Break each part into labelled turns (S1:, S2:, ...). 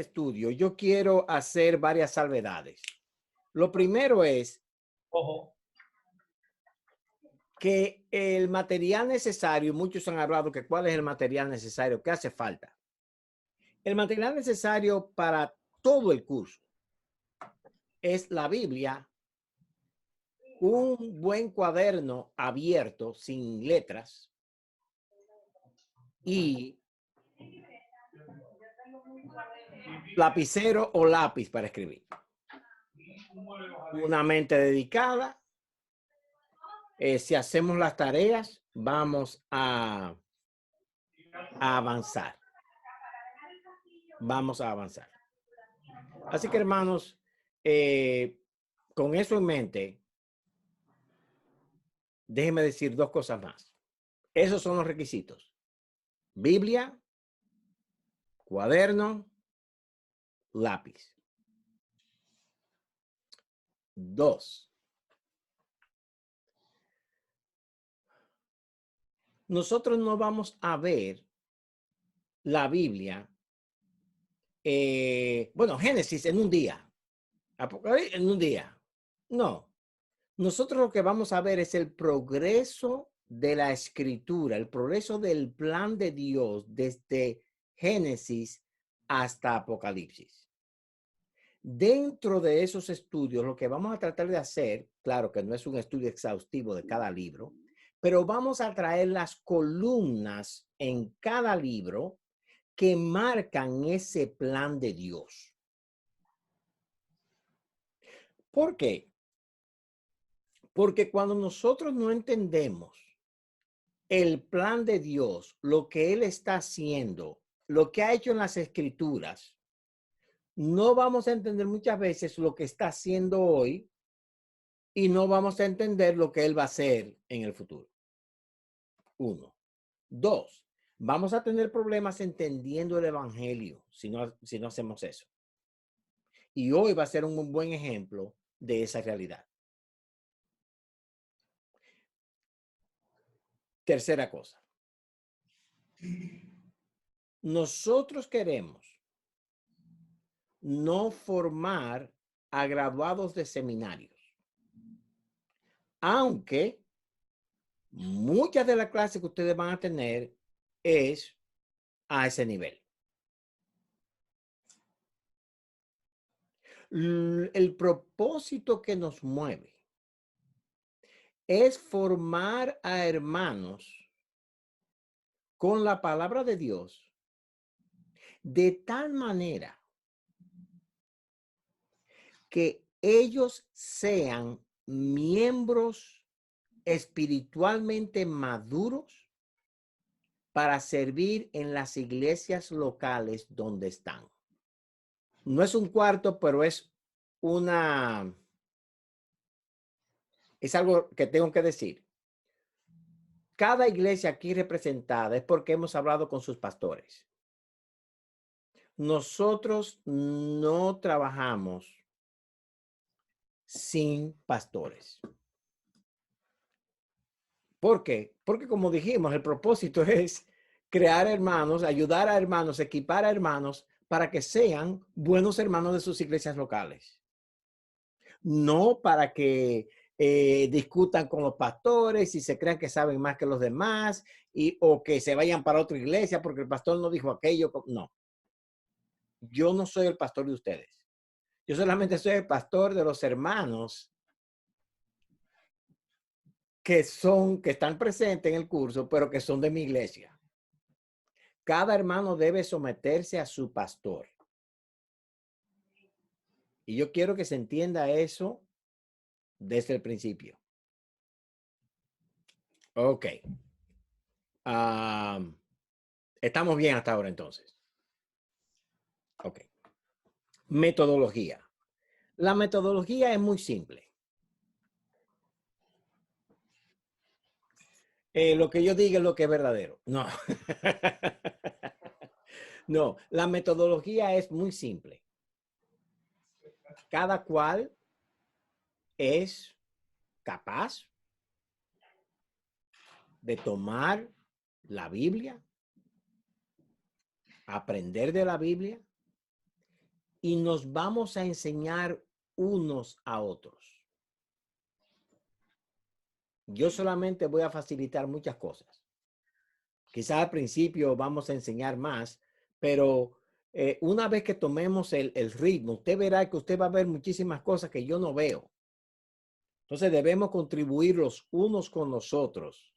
S1: estudio, yo quiero hacer varias salvedades. Lo primero es que el material necesario, muchos han hablado que cuál es el material necesario, qué hace falta. El material necesario para todo el curso es la Biblia, un buen cuaderno abierto sin letras y lapicero o lápiz para escribir. Una mente dedicada. Si hacemos las tareas, vamos a avanzar. Vamos a avanzar. Así que, hermanos, con eso en mente, déjenme decir dos cosas más. Esos son los requisitos. Biblia, cuaderno, lápiz. 2. Nosotros no vamos a ver la Biblia, bueno, Génesis en un día, Apocalipsis en un día. No. Nosotros lo que vamos a ver es el progreso de la escritura, el progreso del plan de Dios desde Génesis hasta Apocalipsis. Dentro de esos estudios, lo que vamos a tratar de hacer, claro que no es un estudio exhaustivo de cada libro, pero vamos a traer las columnas en cada libro que marcan ese plan de Dios. ¿Por qué? Porque cuando nosotros no entendemos el plan de Dios, lo que Él está haciendo, lo que ha hecho en las Escrituras, no vamos a entender muchas veces lo que está haciendo hoy y no vamos a entender lo que Él va a hacer en el futuro. 1. 2. Vamos a tener problemas entendiendo el Evangelio si no hacemos eso. Y hoy va a ser un buen ejemplo de esa realidad. Tercera cosa. Nosotros queremos no formar a graduados de seminarios, aunque muchas de las clases que ustedes van a tener es a ese nivel. El propósito que nos mueve es formar a hermanos con la palabra de Dios de tal manera que ellos sean miembros espiritualmente maduros para servir en las iglesias locales donde están. No es un cuarto, pero es algo que tengo que decir. Cada iglesia aquí representada es porque hemos hablado con sus pastores. Nosotros no trabajamos sin pastores. ¿Por qué? Porque como dijimos, el propósito es crear hermanos, ayudar a hermanos, equipar a hermanos para que sean buenos hermanos de sus iglesias locales. No para que discutan con los pastores y se crean que saben más que los demás o que se vayan para otra iglesia porque el pastor no dijo aquello. No. Yo no soy el pastor de ustedes. Yo solamente soy el pastor de los hermanos que están presentes en el curso, pero que son de mi iglesia. Cada hermano debe someterse a su pastor. Y yo quiero que se entienda eso desde el principio. Ok. Estamos bien hasta ahora entonces. Ok. Metodología. La metodología es muy simple. Lo que yo diga es lo que es verdadero. No. No, la metodología es muy simple. Cada cual es capaz de tomar la Biblia, aprender de la Biblia y nos vamos a enseñar unos a otros. Yo solamente voy a facilitar muchas cosas. Quizás al principio vamos a enseñar más, pero una vez que tomemos el ritmo, usted verá que usted va a ver muchísimas cosas que yo no veo. Entonces debemos contribuir los unos con los otros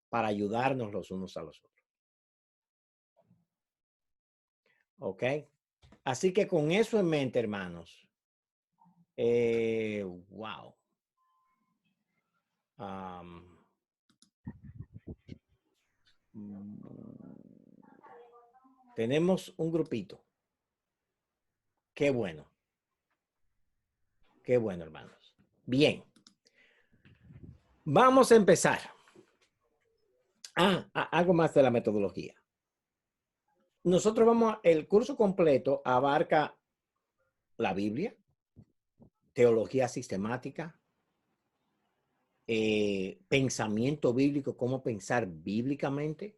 S1: para ayudarnos los unos a los otros. ¿Ok? Así que con eso en mente, hermanos. Wow. Tenemos un grupito. Qué bueno. Qué bueno, hermanos. Bien. Vamos a empezar. Algo más de la metodología. Nosotros el curso completo abarca la Biblia, teología sistemática, pensamiento bíblico, cómo pensar bíblicamente,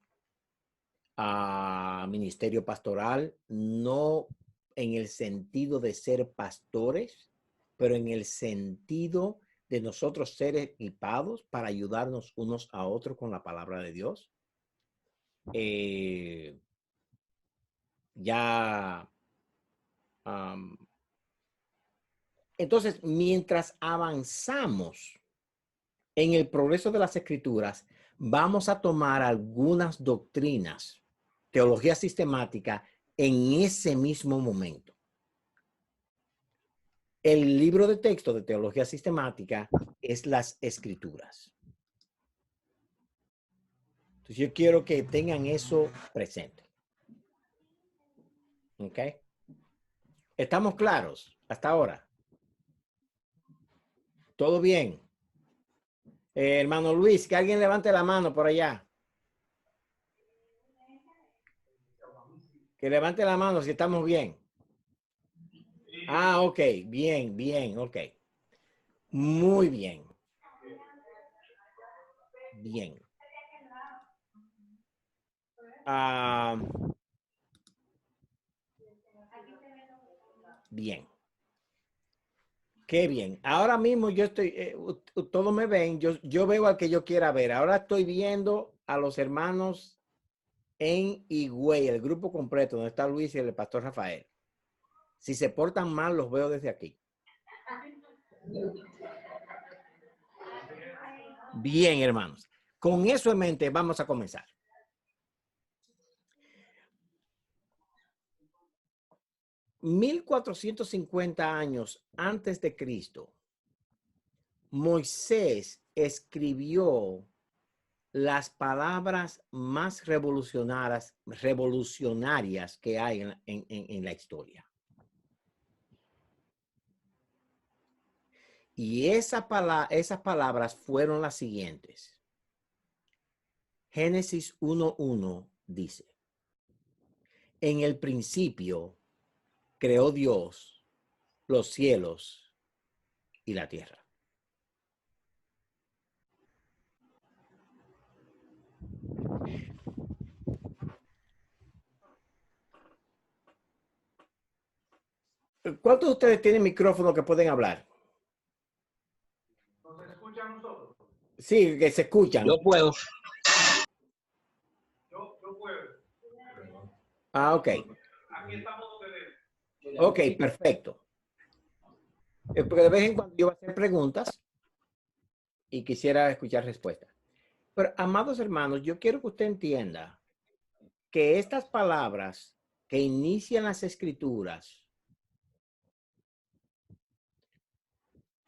S1: ministerio pastoral, no en el sentido de ser pastores, pero en el sentido de nosotros ser equipados para ayudarnos unos a otros con la palabra de Dios. Entonces, mientras avanzamos en el progreso de las escrituras, vamos a tomar algunas doctrinas, teología sistemática, en ese mismo momento. El libro de texto de teología sistemática es las escrituras. Entonces, yo quiero que tengan eso presente. ¿Ok? ¿Estamos claros hasta ahora? ¿Todo bien? Hermano Luis, que alguien levante la mano por allá. Que levante la mano si estamos bien. Ok, bien, bien, ok. Muy bien. Bien. Bien. Qué bien. Ahora mismo yo estoy, todos me ven, yo veo al que yo quiera ver. Ahora estoy viendo a los hermanos en Higüey, el grupo completo, donde está Luis y el pastor Rafael. Si se portan mal, los veo desde aquí. Bien, hermanos. Con eso en mente, vamos a comenzar. $1450 antes de Cristo, Moisés escribió las palabras más revolucionarias que hay en la historia. Y esas palabras fueron las siguientes. Génesis 1:1 dice, en el principio creó Dios los cielos y la tierra. ¿Cuántos de ustedes tienen micrófono que pueden hablar?
S2: ¿Nos escuchan nosotros?
S1: Sí, que se escuchan.
S3: Yo puedo.
S2: Yo puedo.
S1: Ok.
S2: Aquí estamos donde debemos.
S1: Ok, perfecto. Porque de vez en cuando yo voy a hacer preguntas y quisiera escuchar respuestas. Pero, amados hermanos, yo quiero que usted entienda que estas palabras que inician las escrituras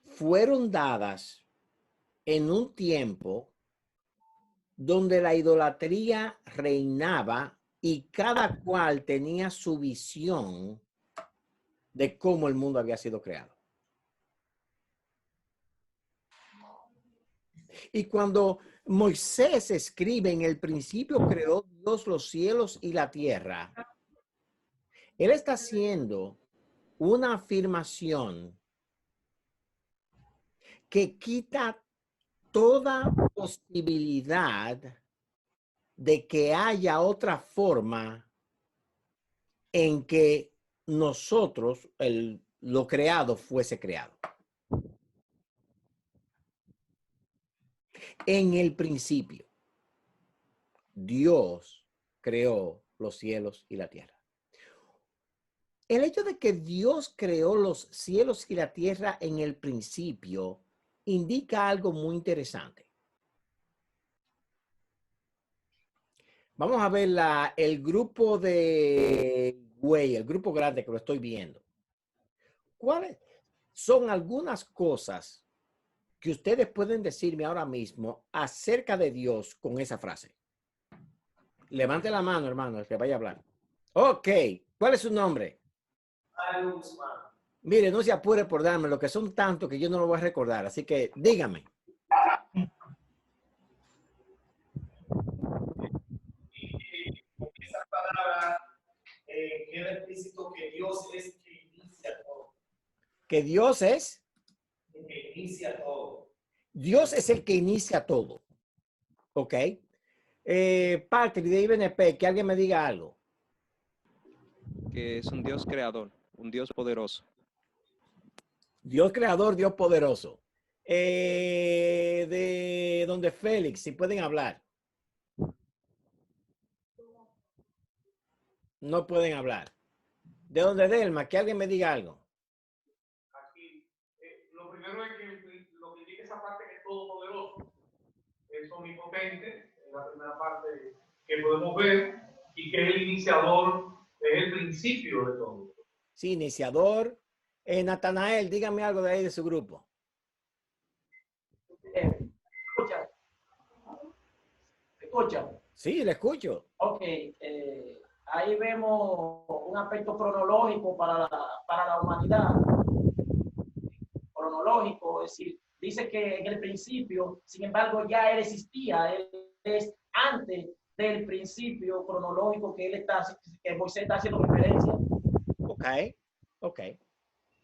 S1: fueron dadas en un tiempo donde la idolatría reinaba y cada cual tenía su visión de cómo el mundo había sido creado. Y cuando Moisés escribe, en el principio creó Dios los cielos y la tierra, él está haciendo una afirmación que quita toda posibilidad de que haya otra forma en que nosotros, lo creado, fuese creado. En el principio, Dios creó los cielos y la tierra. El hecho de que Dios creó los cielos y la tierra en el principio indica algo muy interesante. Vamos a ver el grupo de güey, el grupo grande que lo estoy viendo. ¿Cuáles son algunas cosas que ustedes pueden decirme ahora mismo acerca de Dios con esa frase? Levante la mano, hermano, el que vaya a hablar. Ok, ¿cuál es su nombre? Mire, no se apure por darme lo que son tantos que yo no lo voy a recordar, así que dígame.
S3: Esa palabra queda explícito que Dios es que inicia todo.
S1: Que Dios es.
S3: El que inicia todo.
S1: Dios es el que inicia todo. Ok. Parte de IBNP, que alguien me diga algo.
S4: Que es un Dios creador, un Dios poderoso.
S1: Dios creador, Dios poderoso. De donde Félix, si pueden hablar. No pueden hablar. De donde Delma, que alguien me diga algo.
S2: Aquí, lo primero es que lo que indica esa parte que es todopoderoso, es omnipotente, es la primera parte que podemos ver, y que es el iniciador, es el principio de todo.
S1: Sí, iniciador. Natanael, dígame algo de ahí de su grupo.
S5: Escucha. Escucha.
S1: Sí, le escucho.
S5: Ok. Ahí vemos un aspecto cronológico para la humanidad. Cronológico, es decir, dice que en el principio, sin embargo, ya él existía. Él es antes del principio cronológico que Moisés está haciendo referencia.
S1: Ok, ok.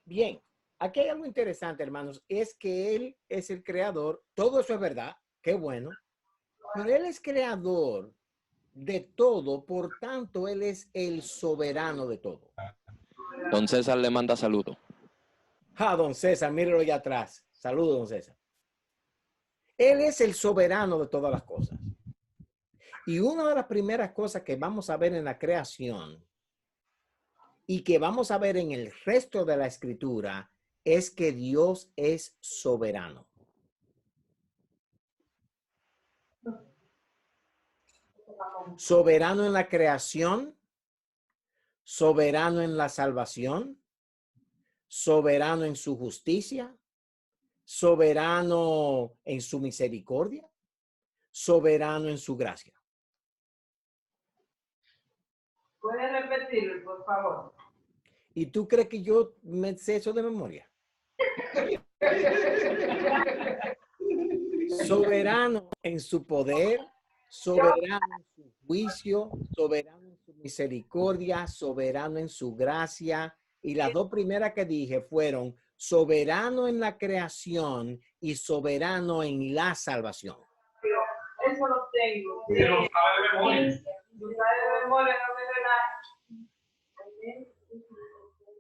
S1: Bien, aquí hay algo interesante, hermanos, es que Él es el creador, todo eso es verdad, qué bueno, pero Él es creador de todo, por tanto, Él es el soberano de todo.
S4: Don César le manda saludos.
S1: Don César, mírelo allá atrás. Saludos, don César. Él es el soberano de todas las cosas. Y una de las primeras cosas que vamos a ver en la creación y que vamos a ver en el resto de la escritura es que Dios es soberano. Soberano en la creación, soberano en la salvación, soberano en su justicia, soberano en su misericordia, soberano en su gracia.
S6: ¿Puede repetirlo, por favor?
S1: ¿Y tú crees que yo me sé eso de memoria? Soberano en su poder, soberano en su juicio, soberano en su misericordia, soberano en su gracia. Y las dos primeras que dije fueron soberano en la creación y soberano en la salvación.
S6: Eso lo tengo.
S2: Que lo sabe de memoria.
S6: Lo sabe de memoria, no me da nada.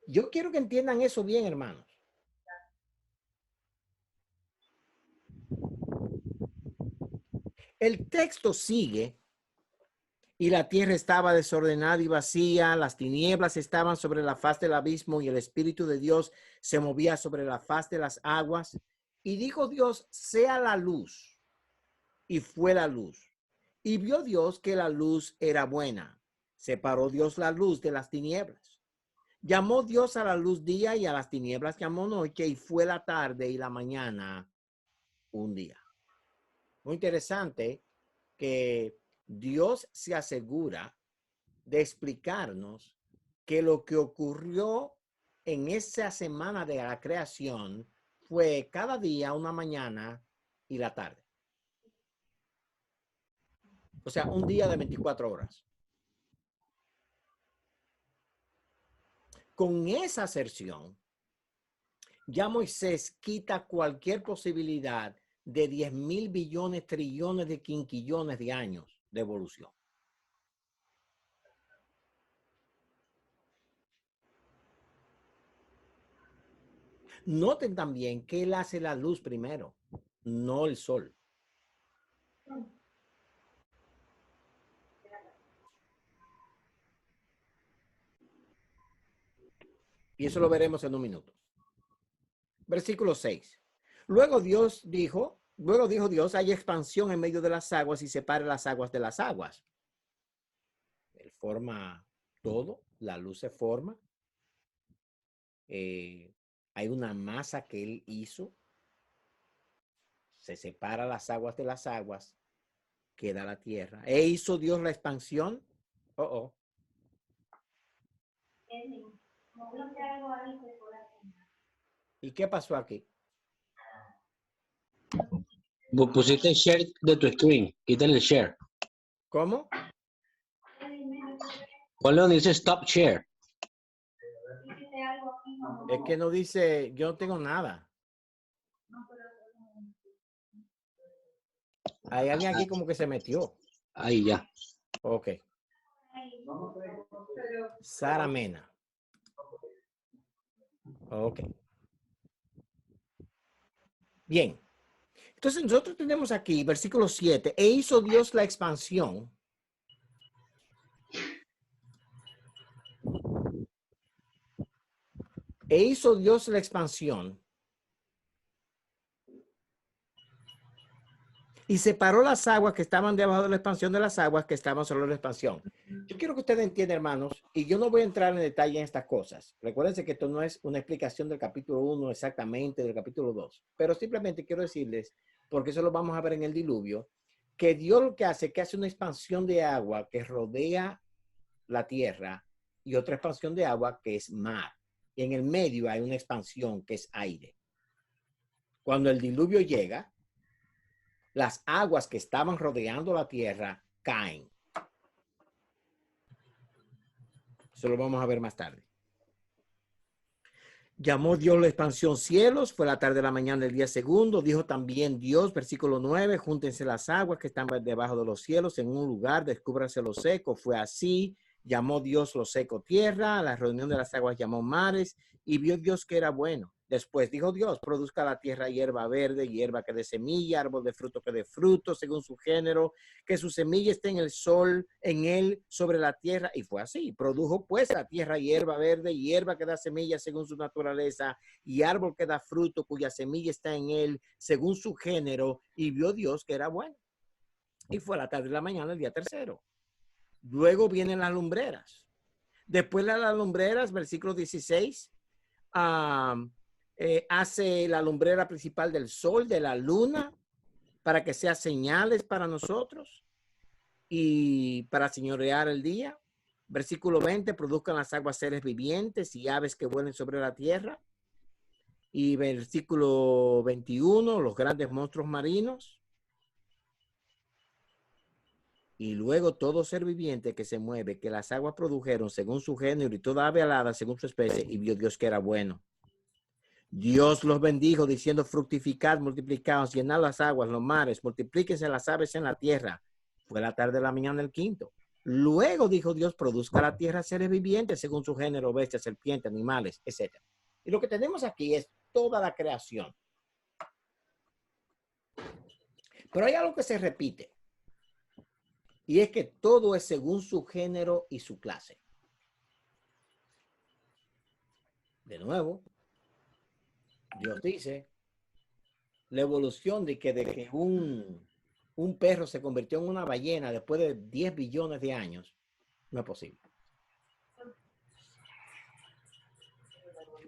S1: Yo quiero que entiendan eso bien, hermanos. El texto sigue. Y la tierra estaba desordenada y vacía, las tinieblas estaban sobre la faz del abismo y el Espíritu de Dios se movía sobre la faz de las aguas. Y dijo Dios, sea la luz. Y fue la luz. Y vio Dios que la luz era buena. Separó Dios la luz de las tinieblas. Llamó Dios a la luz día y a las tinieblas llamó noche, y fue la tarde y la mañana un día. Muy interesante que Dios se asegura de explicarnos que lo que ocurrió en esa semana de la creación fue cada día una mañana y la tarde. O sea, un día de 24 horas. Con esa aserción, ya Moisés quita cualquier posibilidad de 10,000 billones, trillones de quinquillones de años de evolución. Noten también que él hace la luz primero, no el sol. Y eso lo veremos en un minuto. Versículo 6. Luego dijo Dios, hay expansión en medio de las aguas y separa las aguas de las aguas. Él forma todo, la luz se forma. Hay una masa que él hizo. Se separa las aguas de las aguas, queda la tierra. ¿E hizo Dios la expansión? ¿Y qué pasó aquí?
S7: Pusiste share de tu screen. Quítale el share.
S1: ¿Cómo?
S7: Ponle donde dice stop share.
S1: Es que no dice, yo no tengo nada. Hay alguien aquí como que se metió.
S7: Ahí ya.
S1: Ok. Sara Mena. Ok. Bien. Entonces nosotros tenemos aquí, versículo 7, e hizo Dios la expansión. E hizo Dios la expansión. Y separó las aguas que estaban debajo de la expansión de las aguas que estaban sobre la expansión. Yo quiero que ustedes entiendan, hermanos, y yo no voy a entrar en detalle en estas cosas. Recuérdense que esto no es una explicación del capítulo 1 exactamente, del capítulo 2. Pero simplemente quiero decirles, porque eso lo vamos a ver en el diluvio, que Dios lo que hace es que hace una expansión de agua que rodea la tierra y otra expansión de agua que es mar. Y en el medio hay una expansión que es aire. Cuando el diluvio llega, las aguas que estaban rodeando la tierra caen. Eso lo vamos a ver más tarde. Llamó Dios la expansión cielos, fue la tarde de la mañana del día segundo. Dijo también Dios, versículo 9, júntense las aguas que están debajo de los cielos en un lugar, descúbrase lo seco. Fue así. Llamó Dios lo seco tierra, a la reunión de las aguas llamó mares, y vio Dios que era bueno. Después dijo Dios, produzca la tierra hierba verde, hierba que dé semilla, árbol de fruto que dé fruto según su género, que su semilla esté en el sol, en él, sobre la tierra. Y fue así. Produjo pues la tierra hierba verde, hierba que da semilla según su naturaleza, y árbol que da fruto cuya semilla está en él, según su género. Y vio Dios que era bueno. Y fue la tarde de la mañana el día tercero. Luego vienen las lumbreras. Después de las lumbreras, versículo 16, hace la lumbrera principal del sol, de la luna, para que sea señales para nosotros y para señorear el día. Versículo 20, produzcan las aguas seres vivientes y aves que vuelen sobre la tierra. Y versículo 21, los grandes monstruos marinos. Y luego todo ser viviente que se mueve, que las aguas produjeron según su género y toda ave alada según su especie, y vio Dios que era bueno. Dios los bendijo diciendo, fructificad, multiplicaos, llenad las aguas, los mares, multiplíquense las aves en la tierra. Fue la tarde de la mañana del quinto. Luego dijo Dios, produzca la tierra seres vivientes según su género, bestias, serpientes, animales, etc. Y lo que tenemos aquí es toda la creación. Pero hay algo que se repite. Y es que todo es según su género y su clase. De nuevo, Dios dice, la evolución de que un perro se convirtió en una ballena después de 10 billones de años, no es posible.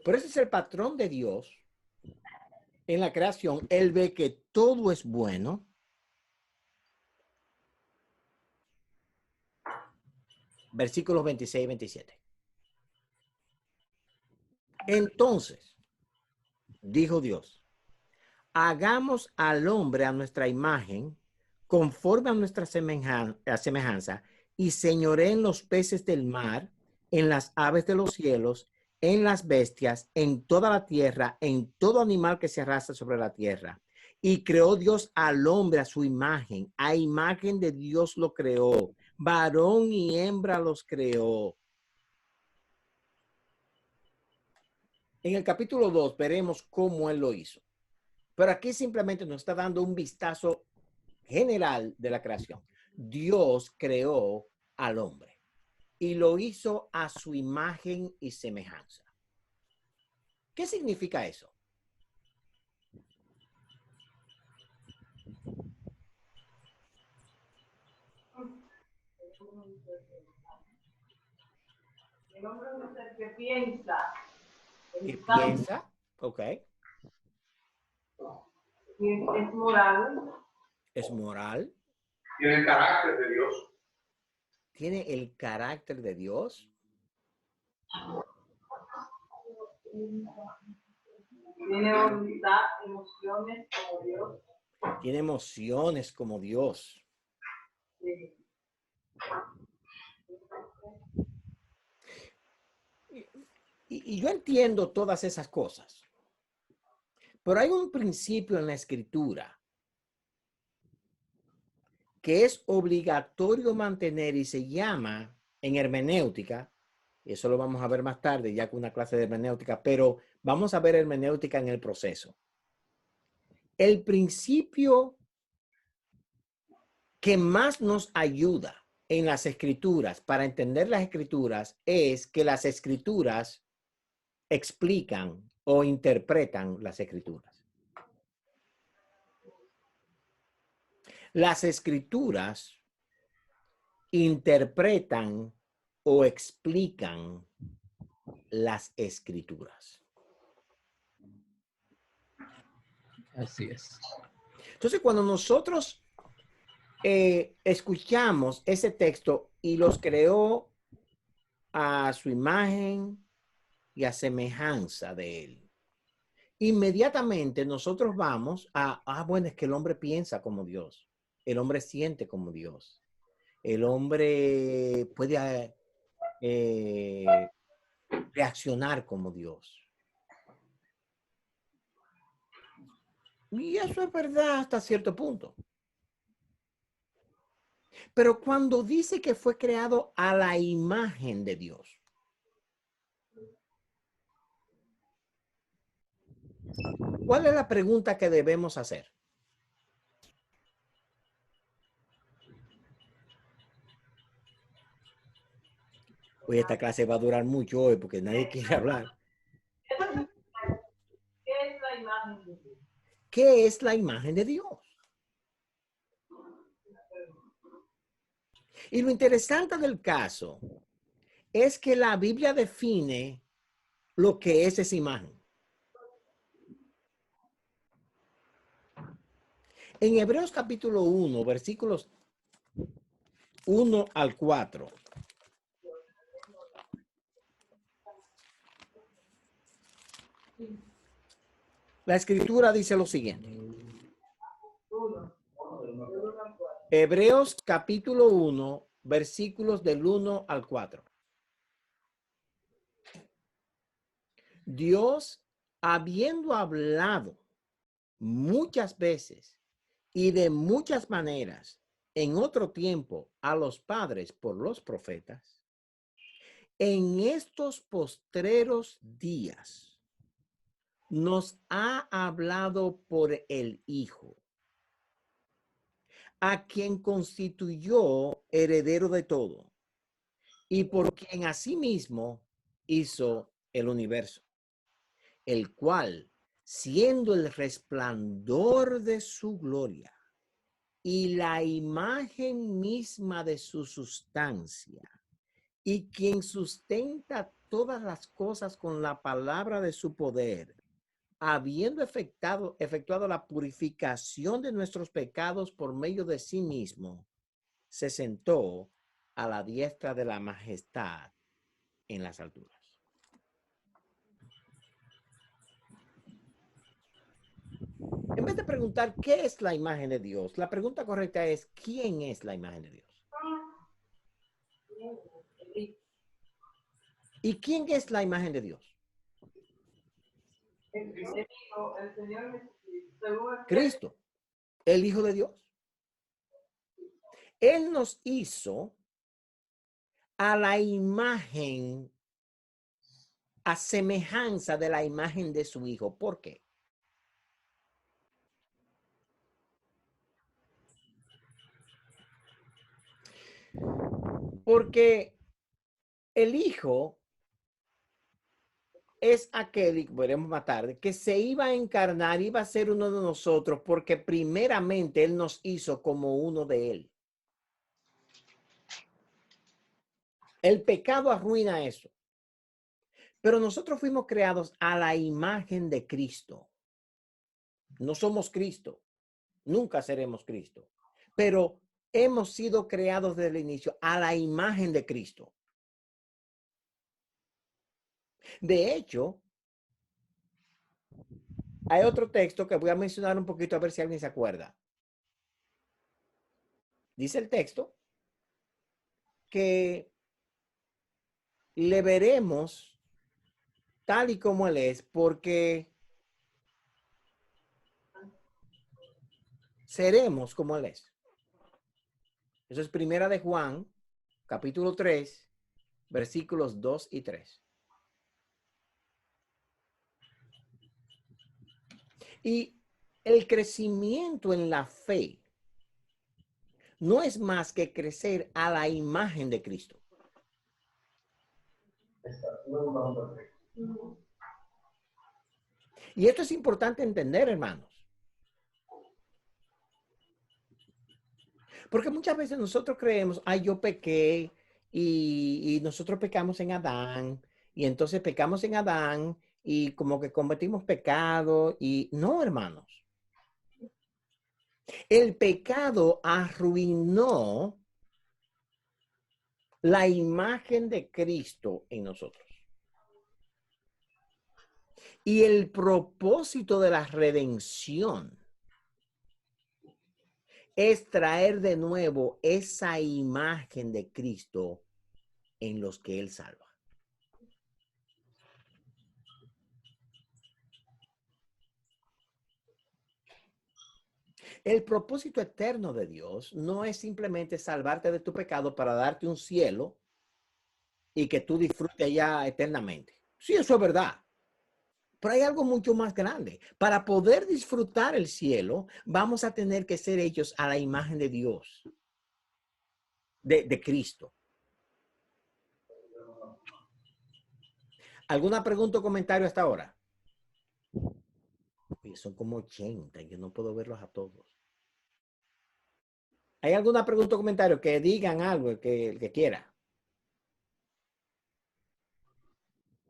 S1: Pero ese es el patrón de Dios en la creación. Él ve que todo es bueno. Versículos 26 y 27. Entonces, dijo Dios, hagamos al hombre a nuestra imagen, conforme a nuestra semejanza, y señoreen los peces del mar, en las aves de los cielos, en las bestias, en toda la tierra, en todo animal que se arrastra sobre la tierra. Y creó Dios al hombre a su imagen, a imagen de Dios lo creó, varón y hembra los creó. En el capítulo 2 veremos cómo él lo hizo. Pero aquí simplemente nos está dando un vistazo general de la creación. Dios creó al hombre y lo hizo a su imagen y semejanza. ¿Qué significa eso?
S6: El hombre es el que piensa,
S1: ¿Qué piensa? Ok.
S6: y es moral,
S1: Es moral.
S2: Tiene el carácter de Dios.
S1: Tiene el carácter de Dios.
S6: tiene voluntad, emociones como Dios.
S1: Tiene emociones como Dios.
S6: Sí.
S1: Y yo entiendo todas esas cosas. Pero hay un principio en la escritura que es obligatorio mantener y se llama en hermenéutica, y eso lo vamos a ver más tarde ya con una clase de hermenéutica, pero vamos a ver hermenéutica en el proceso. El principio que más nos ayuda en las escrituras para entender las escrituras es que las escrituras explican o interpretan las escrituras. Las escrituras interpretan o explican las escrituras.
S8: Así es.
S1: Entonces, cuando nosotros escuchamos ese texto y los creó a su imagen y a semejanza de él, inmediatamente nosotros vamos a, bueno, es que el hombre piensa como Dios, el hombre siente como Dios, el hombre puede reaccionar como Dios. Y eso es verdad hasta cierto punto. Pero cuando dice que fue creado a la imagen de Dios, ¿cuál es la pregunta que debemos hacer? Hoy esta clase va a durar mucho hoy porque nadie quiere hablar.
S6: ¿Qué es la imagen de Dios?
S1: ¿Qué es la imagen de Dios? Y lo interesante del caso es que la Biblia define lo que es esa imagen. En Hebreos capítulo 1, versículos 1 al 4. La escritura dice lo siguiente. Hebreos capítulo 1, versículos del 1 al 4. Dios, habiendo hablado muchas veces y de muchas maneras en otro tiempo a los padres por los profetas, en estos postreros días nos ha hablado por el Hijo, a quien constituyó heredero de todo y por quien asimismo hizo el universo, el cual, siendo el resplandor de su gloria y la imagen misma de su sustancia, y quien sustenta todas las cosas con la palabra de su poder, habiendo efectuado la purificación de nuestros pecados por medio de sí mismo, se sentó a la diestra de la majestad en las alturas. En vez de preguntar qué es la imagen de Dios, la pregunta correcta es ¿quién es la imagen de Dios? ¿Y quién es la imagen de Dios?
S6: El Señor Jesucristo.
S1: Cristo, el Hijo de Dios. Él nos hizo a la imagen a semejanza de la imagen de su Hijo. ¿Por qué? Porque el Hijo es aquel, y veremos más tarde, que se iba a encarnar, iba a ser uno de nosotros, porque primeramente Él nos hizo como uno de Él. El pecado arruina eso. Pero nosotros fuimos creados a la imagen de Cristo. No somos Cristo. Nunca seremos Cristo. Pero hemos sido creados desde el inicio a la imagen de Cristo. De hecho, hay otro texto que voy a mencionar un poquito a ver si alguien se acuerda. Dice el texto que le veremos tal y como Él es, porque seremos como Él es. Eso es Primera de Juan, capítulo 3, versículos 2 y 3. Y el crecimiento en la fe no es más que crecer a la imagen de Cristo. Y esto es importante entender, hermanos. Porque muchas veces nosotros creemos, ay, yo pequé y nosotros pecamos en Adán y entonces pecamos en Adán y como que cometimos pecado y no, hermanos. El pecado arruinó la imagen de Cristo en nosotros. Y el propósito de la redención es traer de nuevo esa imagen de Cristo en los que Él salva. El propósito eterno de Dios no es simplemente salvarte de tu pecado para darte un cielo y que tú disfrutes allá eternamente. Sí, eso es verdad. Pero hay algo mucho más grande. Para poder disfrutar el cielo, vamos a tener que ser hechos a la imagen de Dios, de Cristo. ¿Alguna pregunta o comentario hasta ahora? Oye, son como 80, yo no puedo verlos a todos. ¿Hay alguna pregunta o comentario? Que digan algo, el que quiera.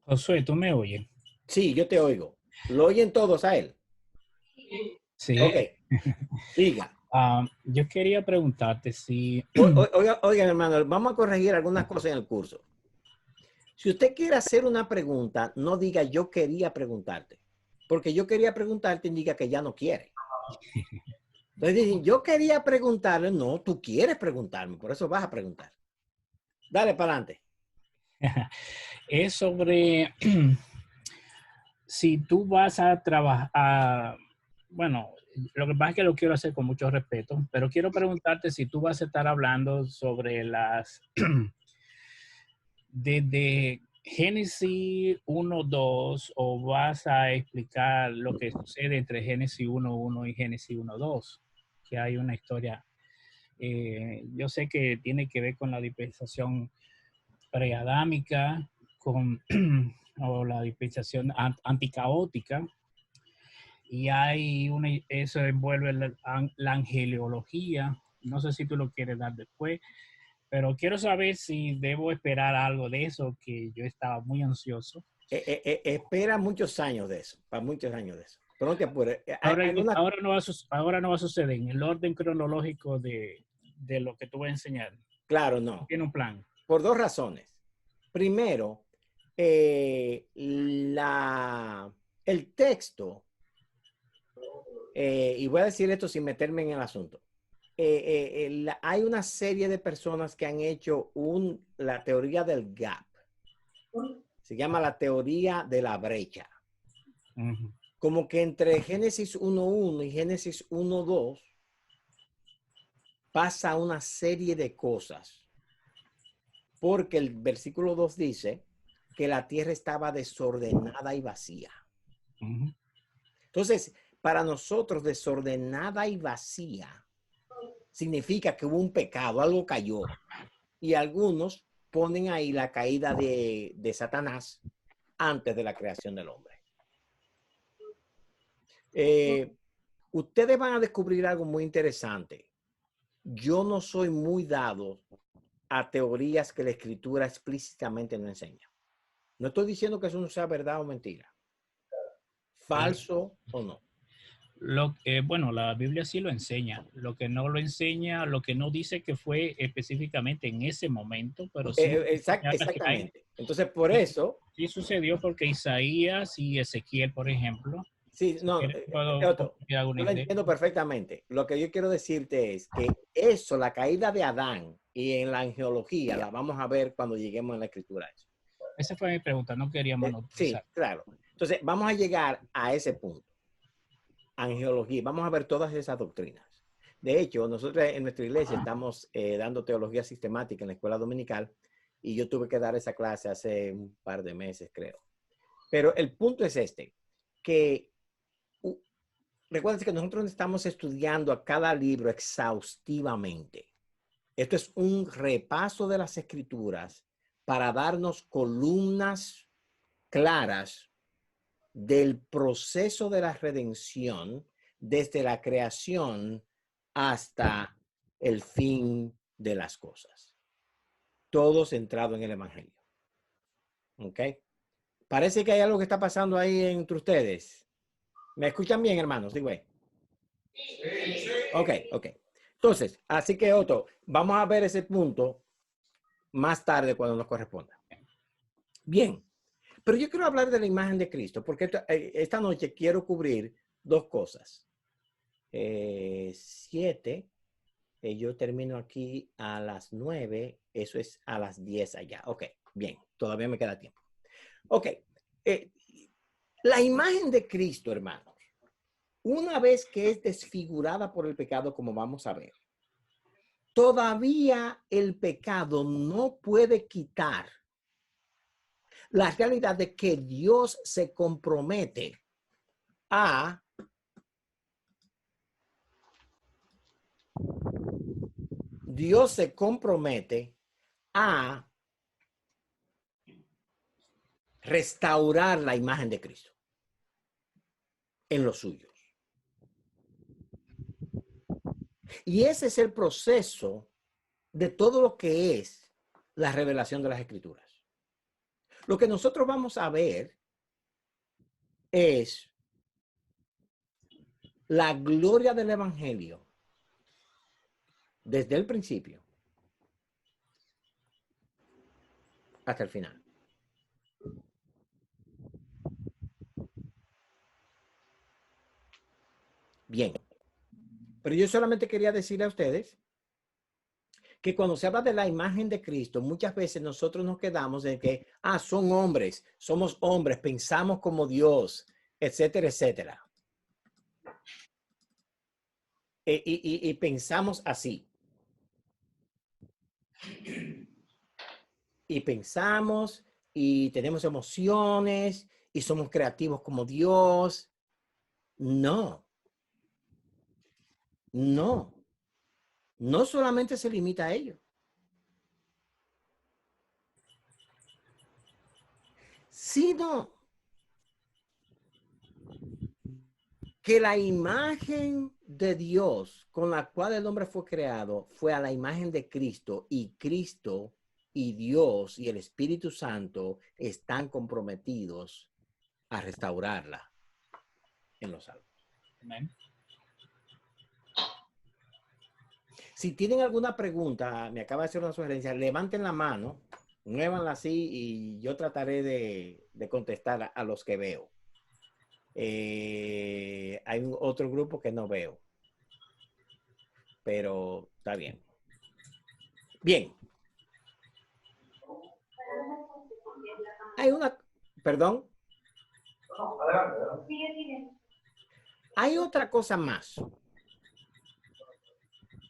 S8: Josué, ¿tú me oyes?
S1: Sí, yo te oigo. ¿Lo oyen todos a él?
S8: Sí.
S1: Ok, diga.
S8: Yo quería preguntarte si...
S1: Oigan, hermano, vamos a corregir algunas cosas en el curso. Si usted quiere hacer una pregunta, no diga yo quería preguntarte. Porque yo quería preguntarte indica que ya no quiere. Entonces dicen, yo quería preguntarle, no, tú quieres preguntarme, por eso vas a preguntar. Dale para adelante.
S8: Es sobre si tú vas a trabajar, bueno, lo que pasa es que lo quiero hacer con mucho respeto, pero quiero preguntarte si tú vas a estar hablando sobre las, desde Génesis 1.2 o vas a explicar lo que sucede entre Génesis 1.1 y Génesis 1.2, que hay una historia, yo sé que tiene que ver con la dispensación preadámica, con o la dispensación anticaótica, y hay una, eso envuelve la angeliología. No sé si tú lo quieres dar después, pero quiero saber si debo esperar algo de eso, que yo estaba muy ansioso.
S1: Espera muchos años de eso, para muchos años de eso. Pero no te apures.
S8: Ahora no va a suceder en el orden cronológico de lo que tú vas a enseñar.
S1: Claro, no.
S8: Tiene un plan.
S1: Por dos razones. Primero, el texto, y voy a decir esto sin meterme en el asunto. Hay una serie de personas que han hecho la teoría del gap. Se llama la teoría de la brecha.
S8: Uh-huh.
S1: Como que entre Génesis 1.1 y Génesis 1.2 pasa una serie de cosas. Porque el versículo 2 dice que la tierra estaba desordenada y vacía.
S8: Ujú.
S1: Entonces, para nosotros, desordenada y vacía significa que hubo un pecado, algo cayó. Y algunos ponen ahí la caída de Satanás antes de la creación del hombre. Ustedes van a descubrir algo muy interesante. Yo no soy muy dado a teorías que la escritura explícitamente no enseña. No estoy diciendo que eso no sea verdad o mentira. Falso o no.
S8: Bueno, la Biblia sí lo enseña. Lo que no lo enseña, lo que no dice que fue específicamente en ese momento, pero sí señala que
S1: Exactamente. Entonces, por eso.
S8: sí sucedió porque Isaías y Ezequiel, por ejemplo.
S1: Sí,
S8: Si
S1: no,
S8: quieres, puedo
S1: Otto,
S8: compartir alguna
S1: yo lo
S8: idea.
S1: entiendo perfectamente. Lo que yo quiero decirte es que eso, la caída de Adán y en la angeología, la vamos a ver cuando lleguemos a la escritura.
S8: Esa fue mi pregunta, no quería
S1: Sí,
S8: monopolizar.
S1: claro. Entonces, vamos a llegar a ese punto. Angeología, vamos a ver todas esas doctrinas. De hecho, nosotros en nuestra iglesia estamos dando teología sistemática en la escuela dominical y yo tuve que dar esa clase hace un par de meses, creo. Pero el punto es este, que recuerden que nosotros estamos estudiando a cada libro exhaustivamente. Esto es un repaso de las escrituras para darnos columnas claras del proceso de la redención desde la creación hasta el fin de las cosas. Todo centrado en el Evangelio. ¿Ok? Parece que hay algo que está pasando ahí entre ustedes. ¿Me escuchan bien, hermanos? Digo, Ok. Entonces, así que Otto, vamos a ver ese punto más tarde cuando nos corresponda. Bien, pero yo quiero hablar de la imagen de Cristo, porque esta noche quiero cubrir dos cosas. 7, yo termino aquí a las 9, eso es a las 10 allá. Ok, bien, todavía me queda tiempo. Ok, la imagen de Cristo, hermanos, una vez que es desfigurada por el pecado, como vamos a ver, todavía el pecado no puede quitar la realidad de que Dios se compromete a restaurar la imagen de Cristo en los suyos. Y ese es el proceso de todo lo que es la revelación de las Escrituras. Lo que nosotros vamos a ver es la gloria del Evangelio desde el principio hasta el final. Bien, pero yo solamente quería decirle a ustedes que cuando se habla de la imagen de Cristo, muchas veces nosotros nos quedamos en que, son hombres, somos hombres, pensamos como Dios, etcétera, etcétera. Y pensamos así. Y pensamos y tenemos emociones y somos creativos como Dios. No. No. No solamente se limita a ello. Sino que la imagen de Dios con la cual el hombre fue creado fue a la imagen de Cristo, y Cristo y Dios y el Espíritu Santo están comprometidos a restaurarla en los salmos.
S8: Amén.
S1: Si tienen alguna pregunta, me acaba de hacer una sugerencia, levanten la mano, muévanla así y yo trataré de contestar a los que veo. Hay otro grupo que no veo, pero está bien. Bien. Hay una, perdón. Hay otra cosa más.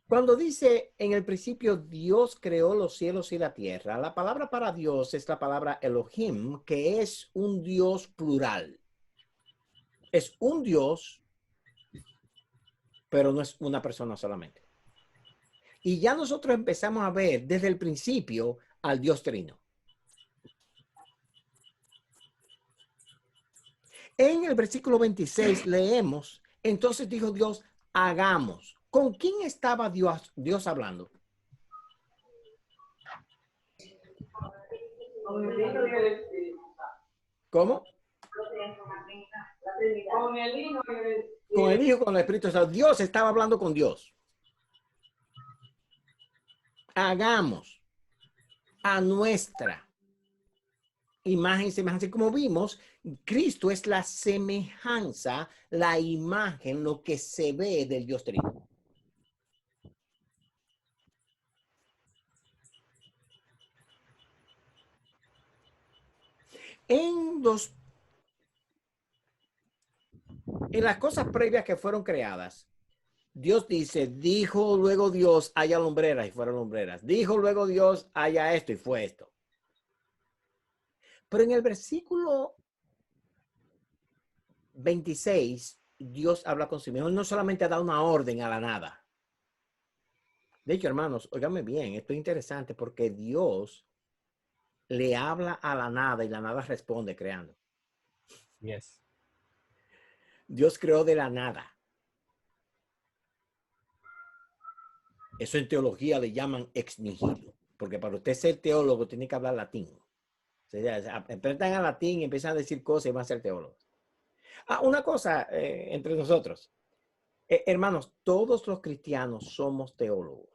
S1: Cuando dice en el principio Dios creó los cielos y la tierra, la palabra para Dios es la palabra Elohim, que es un Dios plural. Es un Dios, pero no es una persona solamente. Y ya nosotros empezamos a ver desde el principio al Dios Trino. En el versículo 26 leemos, entonces dijo Dios, hagamos. ¿Con quién estaba Dios hablando? ¿Cómo?
S6: Con el Hijo y el
S1: Con el Hijo, con el Espíritu Santo. Dios estaba hablando con Dios. Hagamos a nuestra imagen y semejanza. Como vimos, Cristo es la semejanza, la imagen, lo que se ve del Dios Trino. En las cosas previas que fueron creadas, Dios dice, dijo luego Dios, haya lumbreras y fueron lumbreras. Dijo luego Dios, haya esto y fue esto. Pero en el versículo 26, Dios habla con sí mismo. Él no solamente da una orden a la nada. De hecho, hermanos, óigame bien, esto es interesante porque Dios le habla a la nada y la nada responde creando.
S8: Yes.
S1: Dios creó de la nada. Eso en teología le llaman ex nihilo, porque para usted ser teólogo tiene que hablar latín. O sea, aprendan a latín y empiezan a decir cosas y van a ser teólogos. Una cosa entre nosotros. Hermanos, todos los cristianos somos teólogos.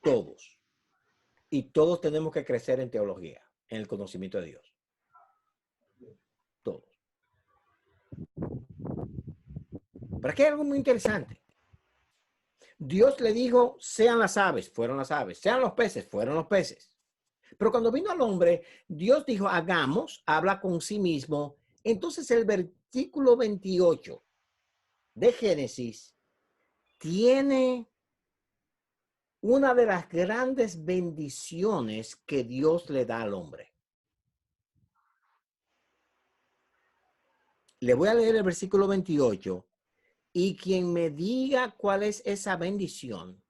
S1: Todos. Y todos tenemos que crecer en teología, en el conocimiento de Dios. Todos. Pero aquí hay algo muy interesante. Dios le dijo, sean las aves, fueron las aves. Sean los peces, fueron los peces. Pero cuando vino al hombre, Dios dijo, hagamos, habla con sí mismo. Entonces el versículo 28 de Génesis tiene una de las grandes bendiciones que Dios le da al hombre. Le voy a leer el versículo 28 y quien me diga cuál es esa bendición,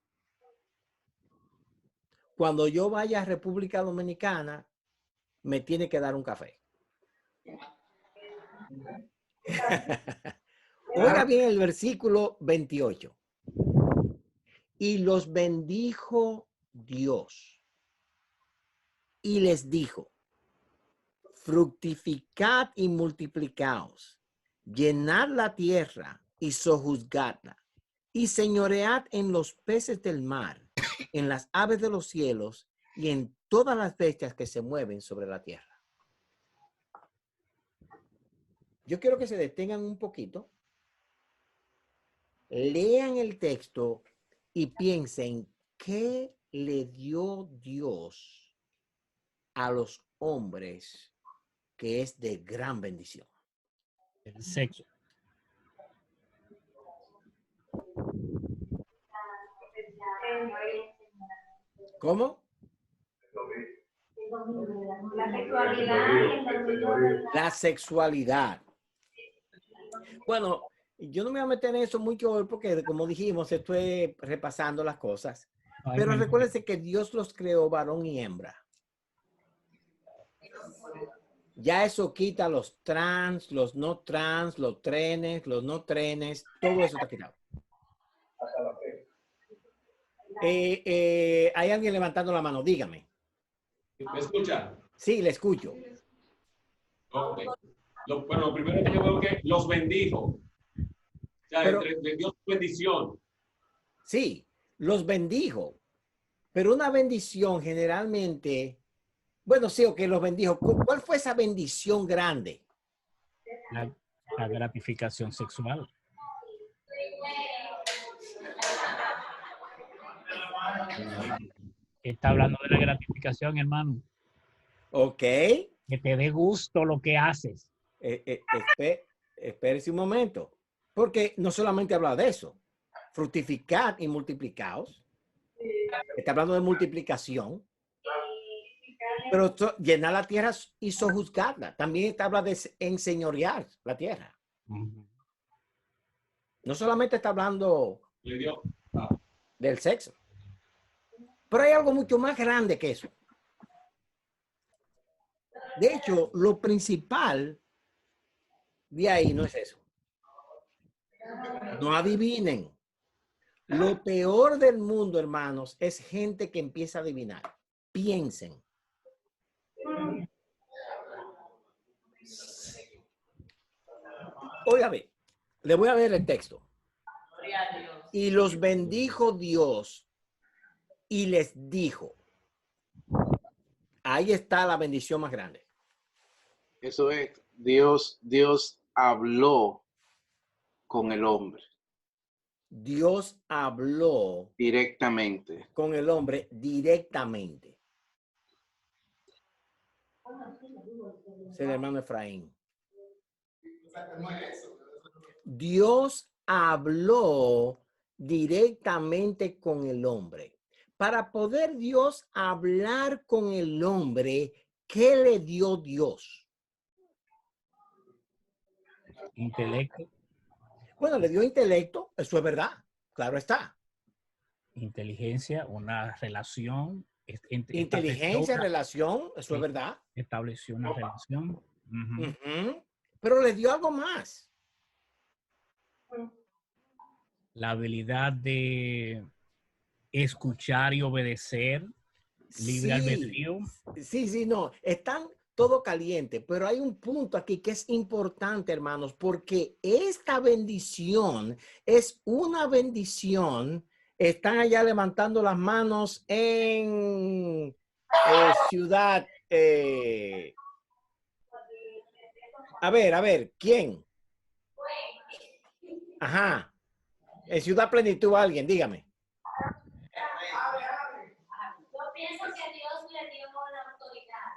S1: cuando yo vaya a República Dominicana, me tiene que dar un café. Oiga bien el versículo 28. Y los bendijo Dios y les dijo, fructificad y multiplicaos, llenad la tierra y sojuzgadla, y señoread en los peces del mar, en las aves de los cielos y en todas las bestias que se mueven sobre la tierra. Yo quiero que se detengan un poquito, lean el texto y piensen qué le dio Dios a los hombres que es de gran bendición.
S8: El sexo.
S1: ¿Cómo?
S6: La sexualidad.
S1: La sexualidad. Bueno, yo no me voy a meter en eso mucho hoy porque, como dijimos, estoy repasando las cosas. Pero recuérdense que Dios los creó varón y hembra. Ya eso quita los trans, los no trans, los trenes, los no trenes, todo eso está quitado. Hay alguien levantando la mano, dígame.
S9: ¿Me escucha?
S1: Sí, le escucho.
S9: Ok. Bueno, lo primero que yo veo que los bendijo. O sea,
S1: Pero,
S9: le dio su bendición.
S1: Sí, los bendijo. Pero una bendición generalmente, bueno, sí, ok, los bendijo. ¿Cuál fue esa bendición grande?
S8: La gratificación sexual. Está hablando de la gratificación, hermano.
S1: Ok.
S8: Que te dé gusto lo que haces.
S1: Espérese un momento. Porque no solamente habla de eso. fructificad y multiplicaos. Está hablando de multiplicación. Pero llenar la tierra y sojuzgarla. También está hablando de enseñorear la tierra. No solamente está hablando del sexo. Pero hay algo mucho más grande que eso. De hecho, lo principal de ahí no es eso. No adivinen. Lo peor del mundo, hermanos, es gente que empieza a adivinar. Piensen. Óigame, le voy a leer el texto. Y los bendijo Dios y les dijo. Ahí está la bendición más grande.
S10: Eso es, Dios habló con el hombre.
S1: Dios habló
S10: directamente
S1: con el hombre directamente. Es el hermano Efraín. Dios habló directamente con el hombre. Para poder Dios hablar con el hombre, ¿qué le dio Dios?
S8: Intelecto.
S1: Bueno, le dio intelecto, eso es verdad, claro está.
S8: Inteligencia, una relación.
S1: Inteligencia, relación, eso es verdad.
S8: Estableció una relación.
S1: Pero le dio algo más.
S8: La habilidad de escuchar y obedecer, libre albedrío.
S1: Sí, no, están todo caliente, pero hay un punto aquí que es importante, hermanos, porque esta bendición es una bendición. Están allá levantando las manos en Ciudad. A ver, ¿quién? Ajá. En Ciudad Plenitud, alguien, dígame.
S6: Yo pienso que Dios le dio la autoridad.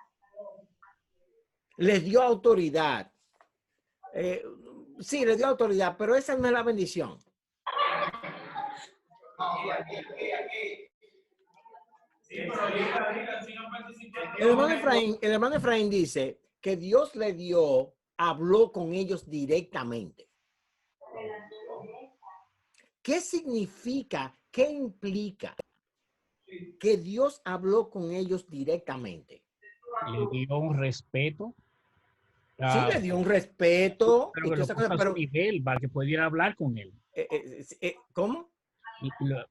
S1: Les dio autoridad. Sí, les dio autoridad, pero esa no es la bendición. El hermano Efraín dice que Dios le dio, habló con ellos directamente. ¿Qué significa? ¿Qué implica que Dios habló con ellos directamente?
S8: Le dio un respeto.
S1: Sí, le dio un respeto.
S8: Pero que lo puso a su nivel para que pudiera hablar con él.
S1: ¿Cómo?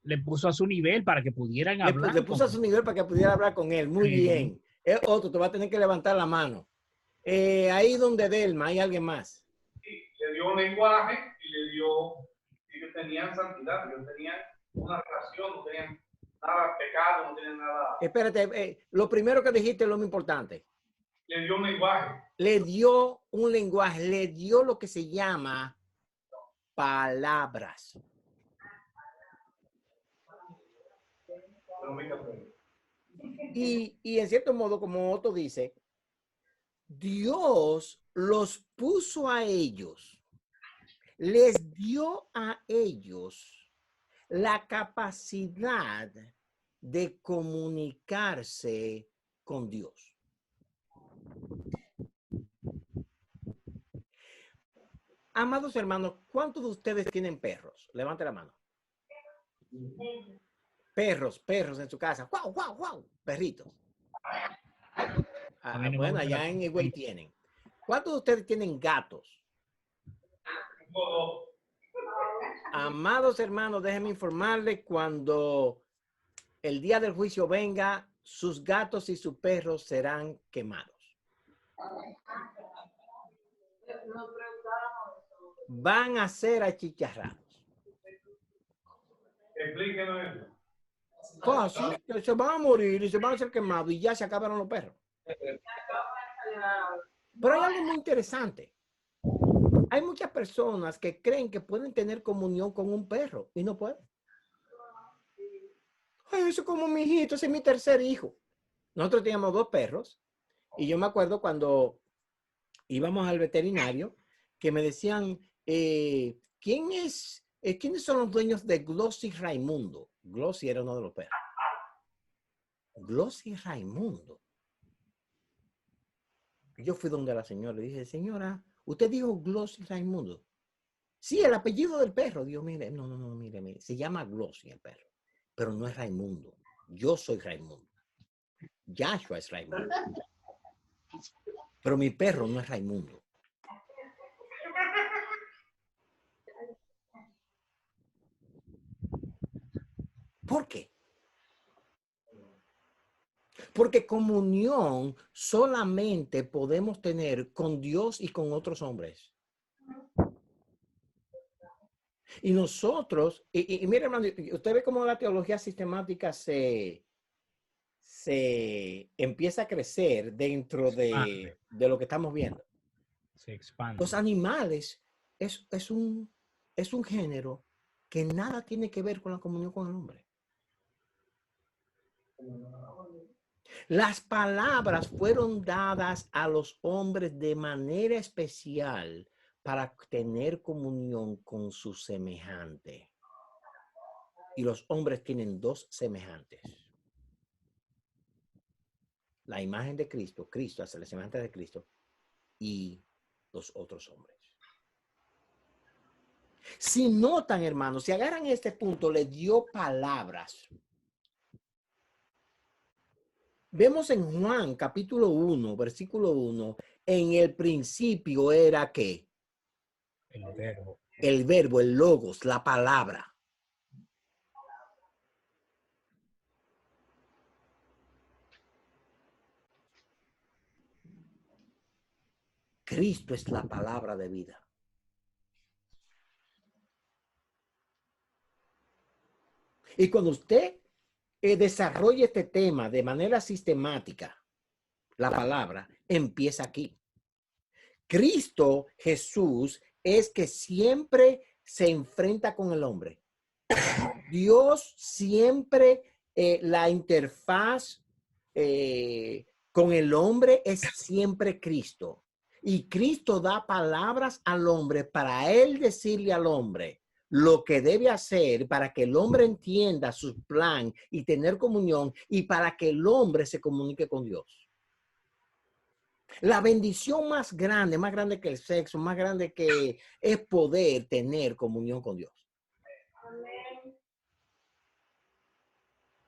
S8: Le puso a su nivel para que pudieran hablar.
S1: Le puso a su nivel para que pudiera hablar con él. Muy bien. Otro, te va a tener que levantar la mano. Ahí donde Delma, ¿hay alguien más?
S2: Sí, le dio un lenguaje y le dio, ellos tenían santidad, ellos tenían una relación, no tenían nada pecado, no tenían nada.
S1: Espérate, lo primero que dijiste es lo muy importante.
S2: Le dio un lenguaje.
S1: Le dio un lenguaje, le dio lo que se llama palabras. Y en cierto modo, como Otto dice, Dios los puso a ellos, les dio a ellos la capacidad de comunicarse con Dios. Amados hermanos, ¿cuántos de ustedes tienen perros? Levante la mano. Perros en su casa. ¡Guau, guau, guau! Perritos. Bueno, allá en Higüey tienen. ¿Cuántos de ustedes tienen gatos? Amados hermanos, déjenme informarles, cuando el día del juicio venga, sus gatos y sus perros serán quemados. Van a ser achicharrados.
S2: Explíquenos eso.
S1: Fácil, se van a morir y se van a ser quemados y ya se acabaron los perros. Pero hay algo muy interesante. Hay muchas personas que creen que pueden tener comunión con un perro y no pueden. Ay, eso es como mi hijito, ese es mi tercer hijo. Nosotros teníamos 2 perros y yo me acuerdo cuando íbamos al veterinario que me decían, ¿quién es ¿Quiénes son los dueños de Glossy Raimundo? Glossy era uno de los perros. Glossy Raimundo. Yo fui donde la señora le dije, señora, ¿usted dijo Glossy Raimundo? Sí, el apellido del perro. Dios, mire, no, mire. Se llama Glossy el perro, pero no es Raimundo. Yo soy Raimundo. Joshua es Raimundo. Pero mi perro no es Raimundo. ¿Por qué? Porque comunión solamente podemos tener con Dios y con otros hombres. Y nosotros, y mire, hermano, usted ve cómo la teología sistemática se empieza a crecer dentro de lo que estamos viendo.
S8: Se expande.
S1: Los animales es un género que nada tiene que ver con la comunión con el hombre. Las palabras fueron dadas a los hombres de manera especial para tener comunión con su semejante. Y los hombres tienen dos semejantes. La imagen de Cristo, Cristo hace la semejante de Cristo, y los otros hombres. Si notan, hermanos, si agarran este punto, le dio palabras. Vemos en Juan capítulo 1, versículo 1, en el principio era ¿qué?
S8: El verbo.
S1: El verbo, el logos, la palabra. Cristo es la palabra de vida. Y cuando usted desarrolla este tema de manera sistemática, la palabra empieza aquí. Cristo Jesús es que siempre se enfrenta con el hombre. Dios siempre, la interfaz con el hombre es siempre Cristo. Y Cristo da palabras al hombre para él decirle al hombre lo que debe hacer para que el hombre entienda su plan y tener comunión y para que el hombre se comunique con Dios. La bendición más grande que el sexo, más grande que es poder tener comunión con Dios.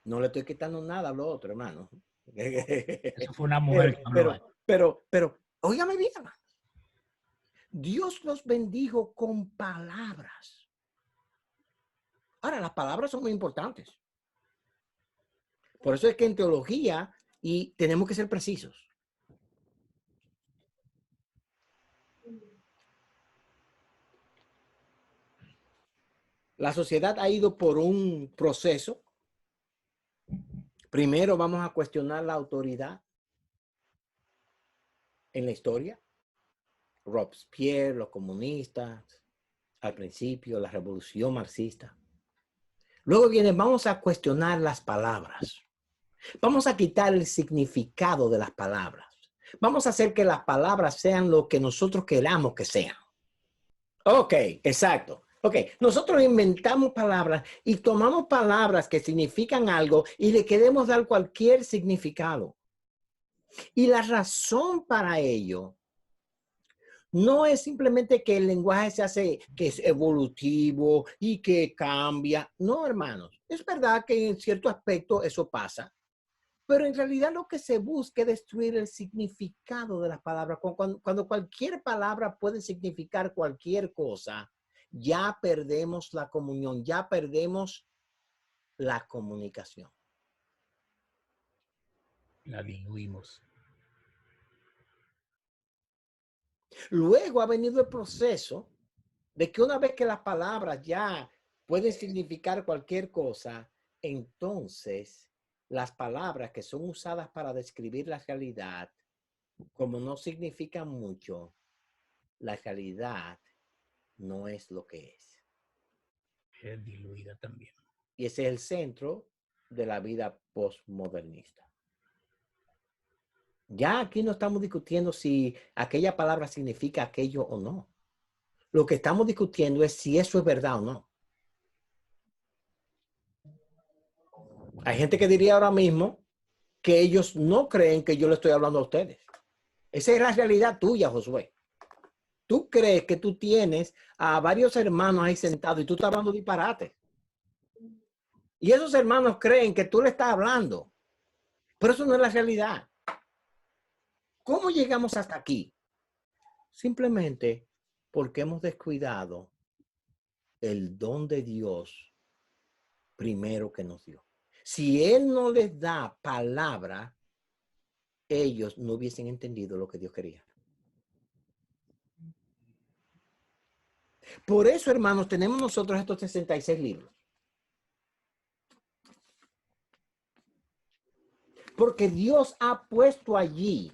S1: No le estoy quitando nada a lo otro, hermano.
S8: Eso fue una mujer.
S1: Pero, óigame bien, hermano. Dios los bendijo con palabras. Ahora, las palabras son muy importantes. Por eso es que en teología tenemos que ser precisos. La sociedad ha ido por un proceso. Primero vamos a cuestionar la autoridad en la historia. Robespierre, los comunistas, al principio, la revolución marxista. Luego vamos a cuestionar las palabras. Vamos a quitar el significado de las palabras. Vamos a hacer que las palabras sean lo que nosotros queramos que sean. Ok, exacto. Ok, nosotros inventamos palabras y tomamos palabras que significan algo y le queremos dar cualquier significado. Y la razón para ello no es simplemente que el lenguaje se hace, que es evolutivo y que cambia. No, hermanos. Es verdad que en cierto aspecto eso pasa. Pero en realidad lo que se busca es destruir el significado de las palabras. Cuando cualquier palabra puede significar cualquier cosa, ya perdemos la comunión, ya perdemos la comunicación.
S8: La diluimos.
S1: Luego ha venido el proceso de que una vez que las palabras ya pueden significar cualquier cosa, entonces las palabras que son usadas para describir la realidad, como no significan mucho, la realidad no es lo que es.
S8: Es diluida también.
S1: Y ese es el centro de la vida postmodernista. Ya aquí no estamos discutiendo si aquella palabra significa aquello o no. Lo que estamos discutiendo es si eso es verdad o no. Hay gente que diría ahora mismo que ellos no creen que yo le estoy hablando a ustedes. Esa es la realidad tuya, Josué. Tú crees que tú tienes a varios hermanos ahí sentados y tú estás hablando disparate. Y esos hermanos creen que tú le estás hablando. Pero eso no es la realidad. ¿Cómo llegamos hasta aquí? Simplemente porque hemos descuidado el don de Dios primero que nos dio. Si Él no les da palabra, ellos no hubiesen entendido lo que Dios quería. Por eso, hermanos, tenemos nosotros estos 66 libros. Porque Dios ha puesto allí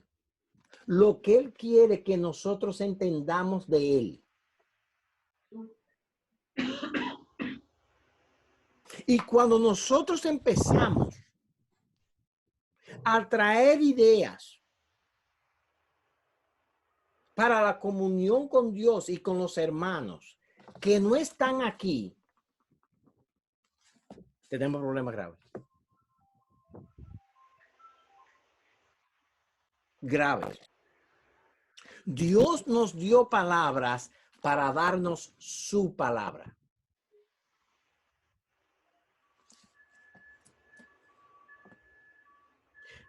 S1: lo que Él quiere que nosotros entendamos de Él. Y cuando nosotros empezamos a traer ideas para la comunión con Dios y con los hermanos que no están aquí, tenemos problemas graves. Graves. Dios nos dio palabras para darnos su palabra.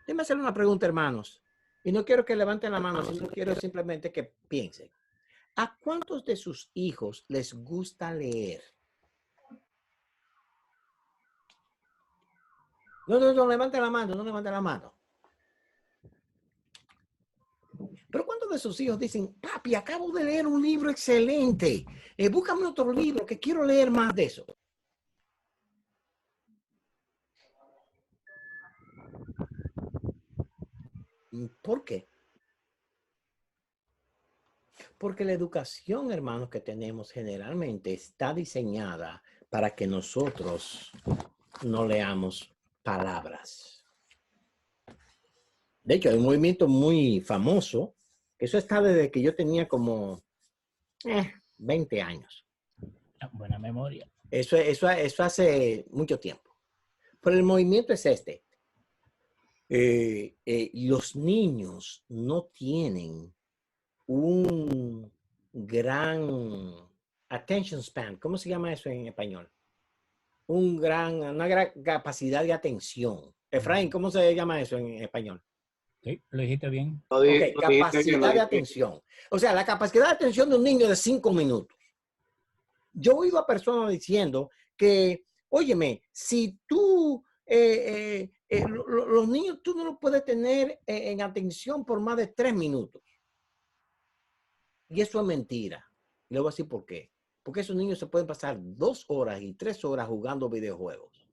S1: Déjenme hacerle una pregunta, hermanos. Y no quiero que levanten la mano, sino quiero simplemente que piensen. ¿A cuántos de sus hijos les gusta leer? No levanten la mano, no levanten la mano. Pero ¿cuántos de sus hijos dicen, papi, acabo de leer un libro excelente, búscame otro libro que quiero leer más de eso? ¿Por qué? Porque la educación, hermanos, que tenemos generalmente está diseñada para que nosotros no leamos palabras. De hecho, hay un movimiento muy famoso, que eso está desde que yo tenía como 20 años.
S8: Buena memoria.
S1: Eso hace mucho tiempo. Pero el movimiento es este. Los niños no tienen un gran attention span. ¿Cómo se llama eso en español? Una gran capacidad de atención. Efraín, ¿cómo se llama eso en español?
S8: Sí, lo dijiste bien.
S1: Okay, capacidad de atención. O sea, la capacidad de atención de un niño de 5 minutos. Yo he oído a personas diciendo que, óyeme, si tú, los niños tú no los puedes tener en atención por más de 3 minutos. Y eso es mentira. Y le voy a decir por qué. Porque esos niños se pueden pasar 2 horas y 3 horas jugando videojuegos.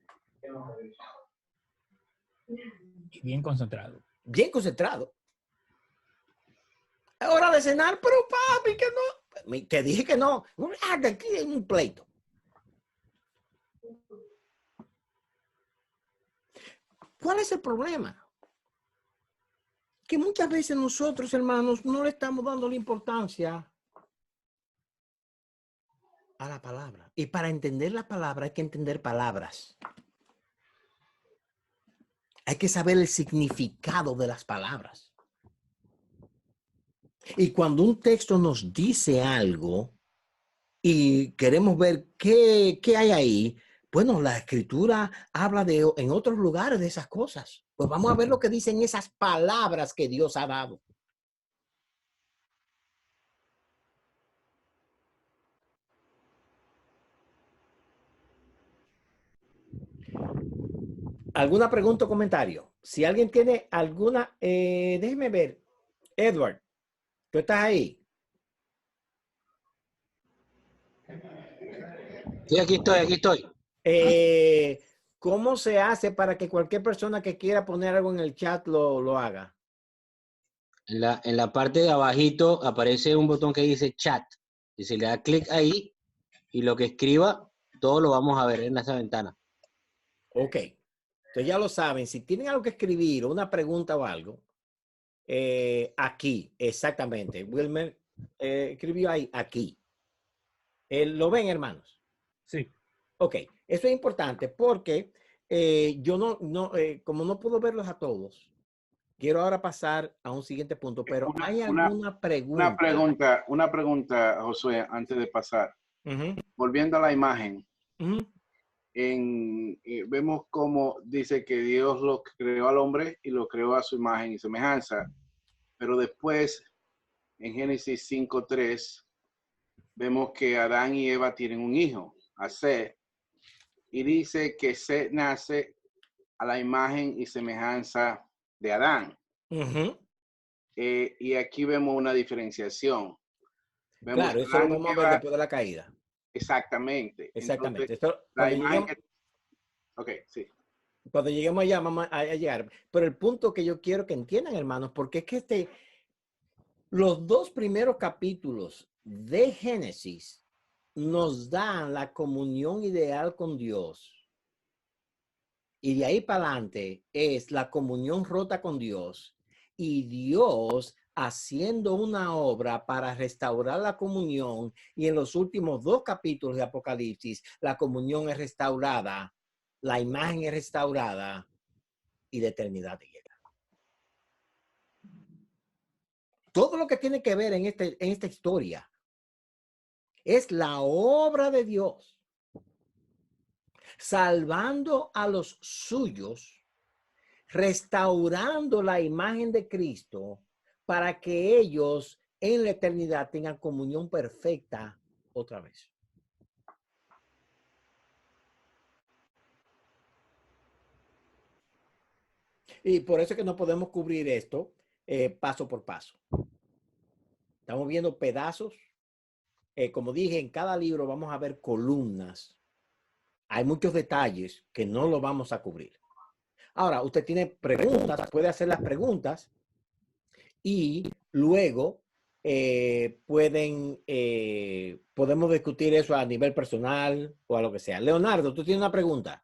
S8: Bien concentrado.
S1: Bien concentrado. Es hora de cenar, pero papi, que no. Te dije que no. Aquí hay un pleito. ¿Cuál es el problema? Que muchas veces nosotros, hermanos, no le estamos dando la importancia a la palabra. Y para entender la palabra hay que entender palabras. Hay que saber el significado de las palabras. Y cuando un texto nos dice algo y queremos ver qué hay ahí, bueno, la escritura habla en otros lugares de esas cosas. Pues vamos a ver lo que dicen esas palabras que Dios ha dado. ¿Alguna pregunta o comentario? Si alguien tiene alguna, déjeme ver. Edward, ¿tú estás ahí?
S7: Sí, aquí estoy.
S1: ¿Cómo se hace para que cualquier persona que quiera poner algo en el chat lo haga?
S7: En la parte de abajito aparece un botón que dice chat. Y se le da clic ahí y lo que escriba, todo lo vamos a ver en esa ventana.
S1: Ok. Entonces ya lo saben. Si tienen algo que escribir o una pregunta o algo, aquí, exactamente. Wilmer escribió ahí, aquí. ¿Lo ven, hermanos?
S8: Sí.
S1: Ok. Eso es importante porque yo como no puedo verlos a todos, quiero ahora pasar a un siguiente punto, pero ¿hay alguna pregunta?
S10: Una pregunta, Josué, antes de pasar. Volviendo a la imagen. Vemos cómo dice que Dios lo creó al hombre y lo creó a su imagen y semejanza. Pero después, en Génesis 5:3, vemos que Adán y Eva tienen un hijo, a Seth, y dice que Seth nace a la imagen y semejanza de Adán. Y aquí vemos una diferenciación. Vemos
S1: claro, eso lo vamos a ver después de la caída.
S10: Exactamente.
S1: Exactamente.
S10: Entonces, la imagen ok, sí.
S1: Cuando lleguemos allá, vamos a llegar. Pero el punto que yo quiero que entiendan, hermanos, porque es que los 2 primeros capítulos de Génesis nos dan la comunión ideal con Dios. Y de ahí para adelante es la comunión rota con Dios. Y Dios haciendo una obra para restaurar la comunión. Y en los últimos 2 capítulos de Apocalipsis, la comunión es restaurada, la imagen es restaurada y la eternidad llega. Todo lo que tiene que ver en esta historia es la obra de Dios, salvando a los suyos, restaurando la imagen de Cristo para que ellos en la eternidad tengan comunión perfecta otra vez. Y por eso es que no podemos cubrir esto paso por paso. Estamos viendo pedazos. Como dije, en cada libro vamos a ver columnas. Hay muchos detalles que no lo vamos a cubrir. Ahora, usted tiene preguntas, puede hacer las preguntas y luego podemos discutir eso a nivel personal o a lo que sea. Leonardo, tú tienes una pregunta.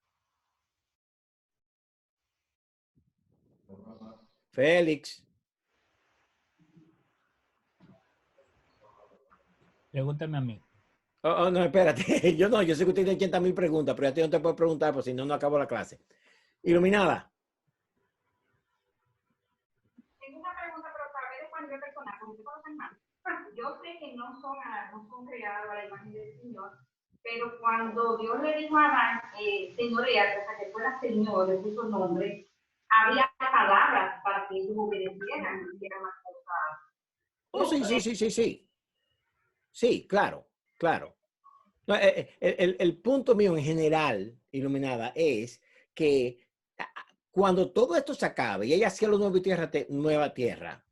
S1: Félix.
S8: Pregúntame a mí.
S1: No, espérate. Yo sé que usted tiene 80,000 preguntas, pero ya no te puedo preguntar, porque si no, no acabo la clase. Iluminada.
S11: Tengo una pregunta, pero para ver de cualquier persona, porque yo sé que no son creadas a la imagen del Señor, pero cuando Dios le dijo a Adán, señorea, o sea, que fuera Señor, le puso nombre, había palabras para que ellos obedecieran y hicieran más cosas.
S1: Oh, sí. Sí, claro. No, el punto mío en general, Iluminada, es que cuando todo esto se acabe y haya cielo nuevo y nueva tierra,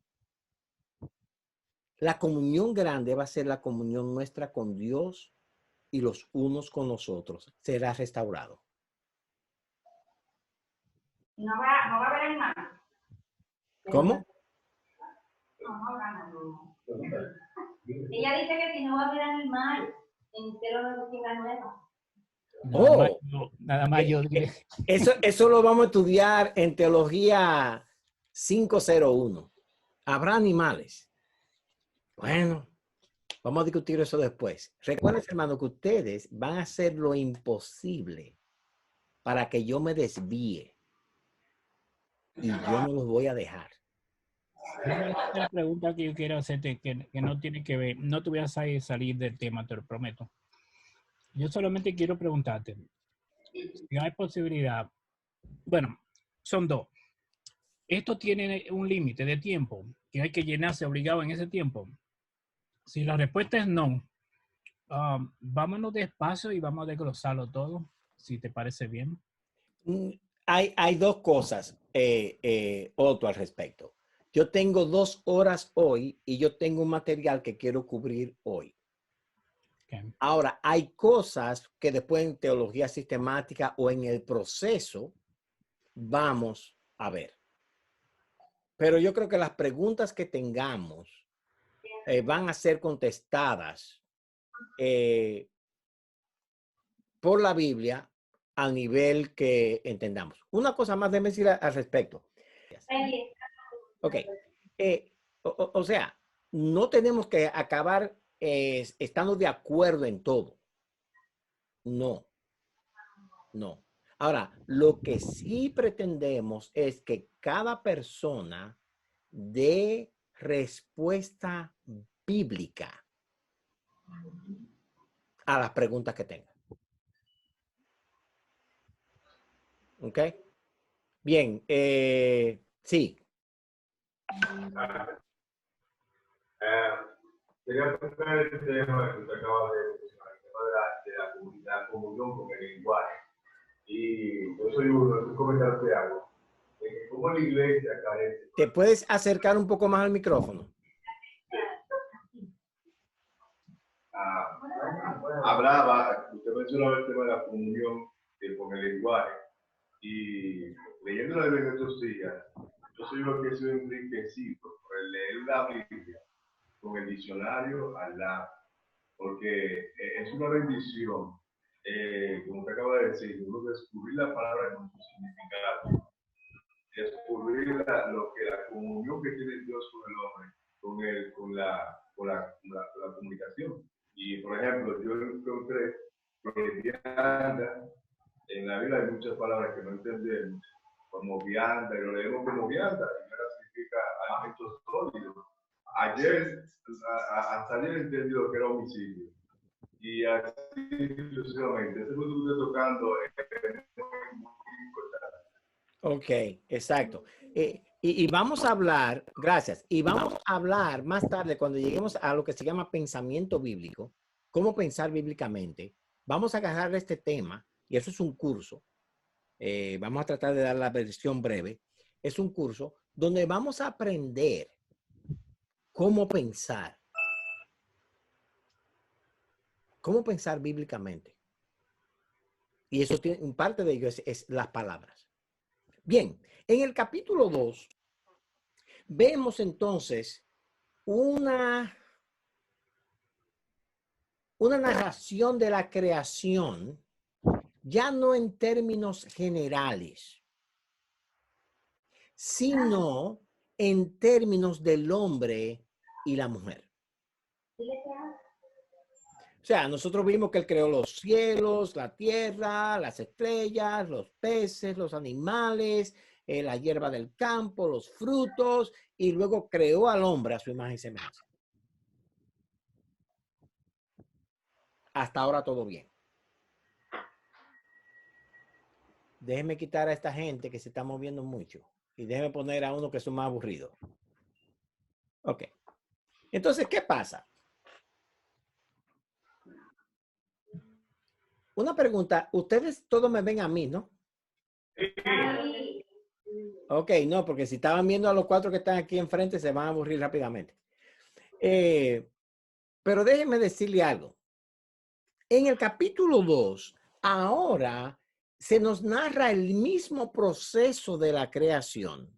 S1: la comunión grande va a ser la comunión nuestra con Dios y los unos con nosotros. Será restaurado.
S11: No va a haber animales.
S1: ¿Cómo?
S11: No. Ella dice que si no va a haber animal, entero de la tierra nueva.
S8: Nada más yo diré.
S1: Eso lo vamos a estudiar en Teología 501. ¿Habrá animales? Bueno, vamos a discutir eso después. Recuerden, hermano, que ustedes van a hacer lo imposible para que yo me desvíe. Y yo no los voy a dejar.
S8: Una pregunta que yo quiero hacerte que no tiene que ver, no te voy a salir del tema, te lo prometo. Yo solamente quiero preguntarte si hay posibilidad. Bueno, son 2. Esto tiene un límite de tiempo que hay que llenarse obligado en ese tiempo. Si la respuesta es no, vámonos despacio y vamos a desglosarlo todo, si te parece bien.
S1: Hay 2 cosas, Otto, al respecto. Yo tengo 2 horas hoy y yo tengo un material que quiero cubrir hoy. Okay. Ahora, hay cosas que después en teología sistemática o en el proceso vamos a ver. Pero yo creo que las preguntas que tengamos van a ser contestadas por la Biblia al nivel que entendamos. Una cosa más, déjame decir al respecto. Ok. O sea, no tenemos que acabar estando de acuerdo en todo. No. Ahora, lo que sí pretendemos es que cada persona dé respuesta bíblica a las preguntas que tenga. ¿Ok? Bien, sí.
S12: Quería tocar el tema que usted acaba de mencionar, el tema de la comunión con el lenguaje. Y yo soy un comentario que hago, de que como la iglesia carece.
S1: ¿Te puedes acercar un poco más al micrófono?
S12: Hablaba, usted mencionaba el tema de la comunión con el lenguaje. Y leyendo la Biblia estos días, yo soy lo que he sido enriquecido por el leer la Biblia con el diccionario al lado, porque es una bendición, como te acabo de decir, uno descubrir la palabra con su significado, descubrir lo que la comunión que tiene Dios con el hombre, con la comunicación. Y por ejemplo, yo encontré que vianda, en la Biblia hay muchas palabras que no entendemos, como vianda, y lo leemos como vianda, y vianda significa alimentos sólidos. Ayer, hasta ayer entendí lo que era homicidio. Y así sucesivamente. Eso es lo que estoy tocando. Muy importante.
S1: Ok, exacto. Y vamos a hablar, gracias, y vamos a hablar más tarde cuando lleguemos a lo que se llama pensamiento bíblico, cómo pensar bíblicamente. Vamos a agarrar este tema, y eso es un curso. Vamos a tratar de dar la versión breve. Es un curso donde vamos a aprender cómo pensar bíblicamente. Y eso tiene, un parte de ello es las palabras. Bien, en el capítulo 2 vemos entonces una narración de la creación, ya no en términos generales, sino en términos del hombre y la mujer. O sea, nosotros vimos que él creó los cielos, la tierra, las estrellas, los peces, los animales, la hierba del campo, los frutos, y luego creó al hombre a su imagen y semejanza. Hasta ahora todo bien. Déjeme quitar a esta gente que se está moviendo mucho y déjeme poner a uno que es más aburrido. Ok. Entonces, ¿qué pasa? Una pregunta. Ustedes todos me ven a mí, ¿no? Ok, no, porque si estaban viendo a los 4 que están aquí enfrente, se van a aburrir rápidamente. Pero déjenme decirle algo. En el capítulo 2, ahora se nos narra el mismo proceso de la creación,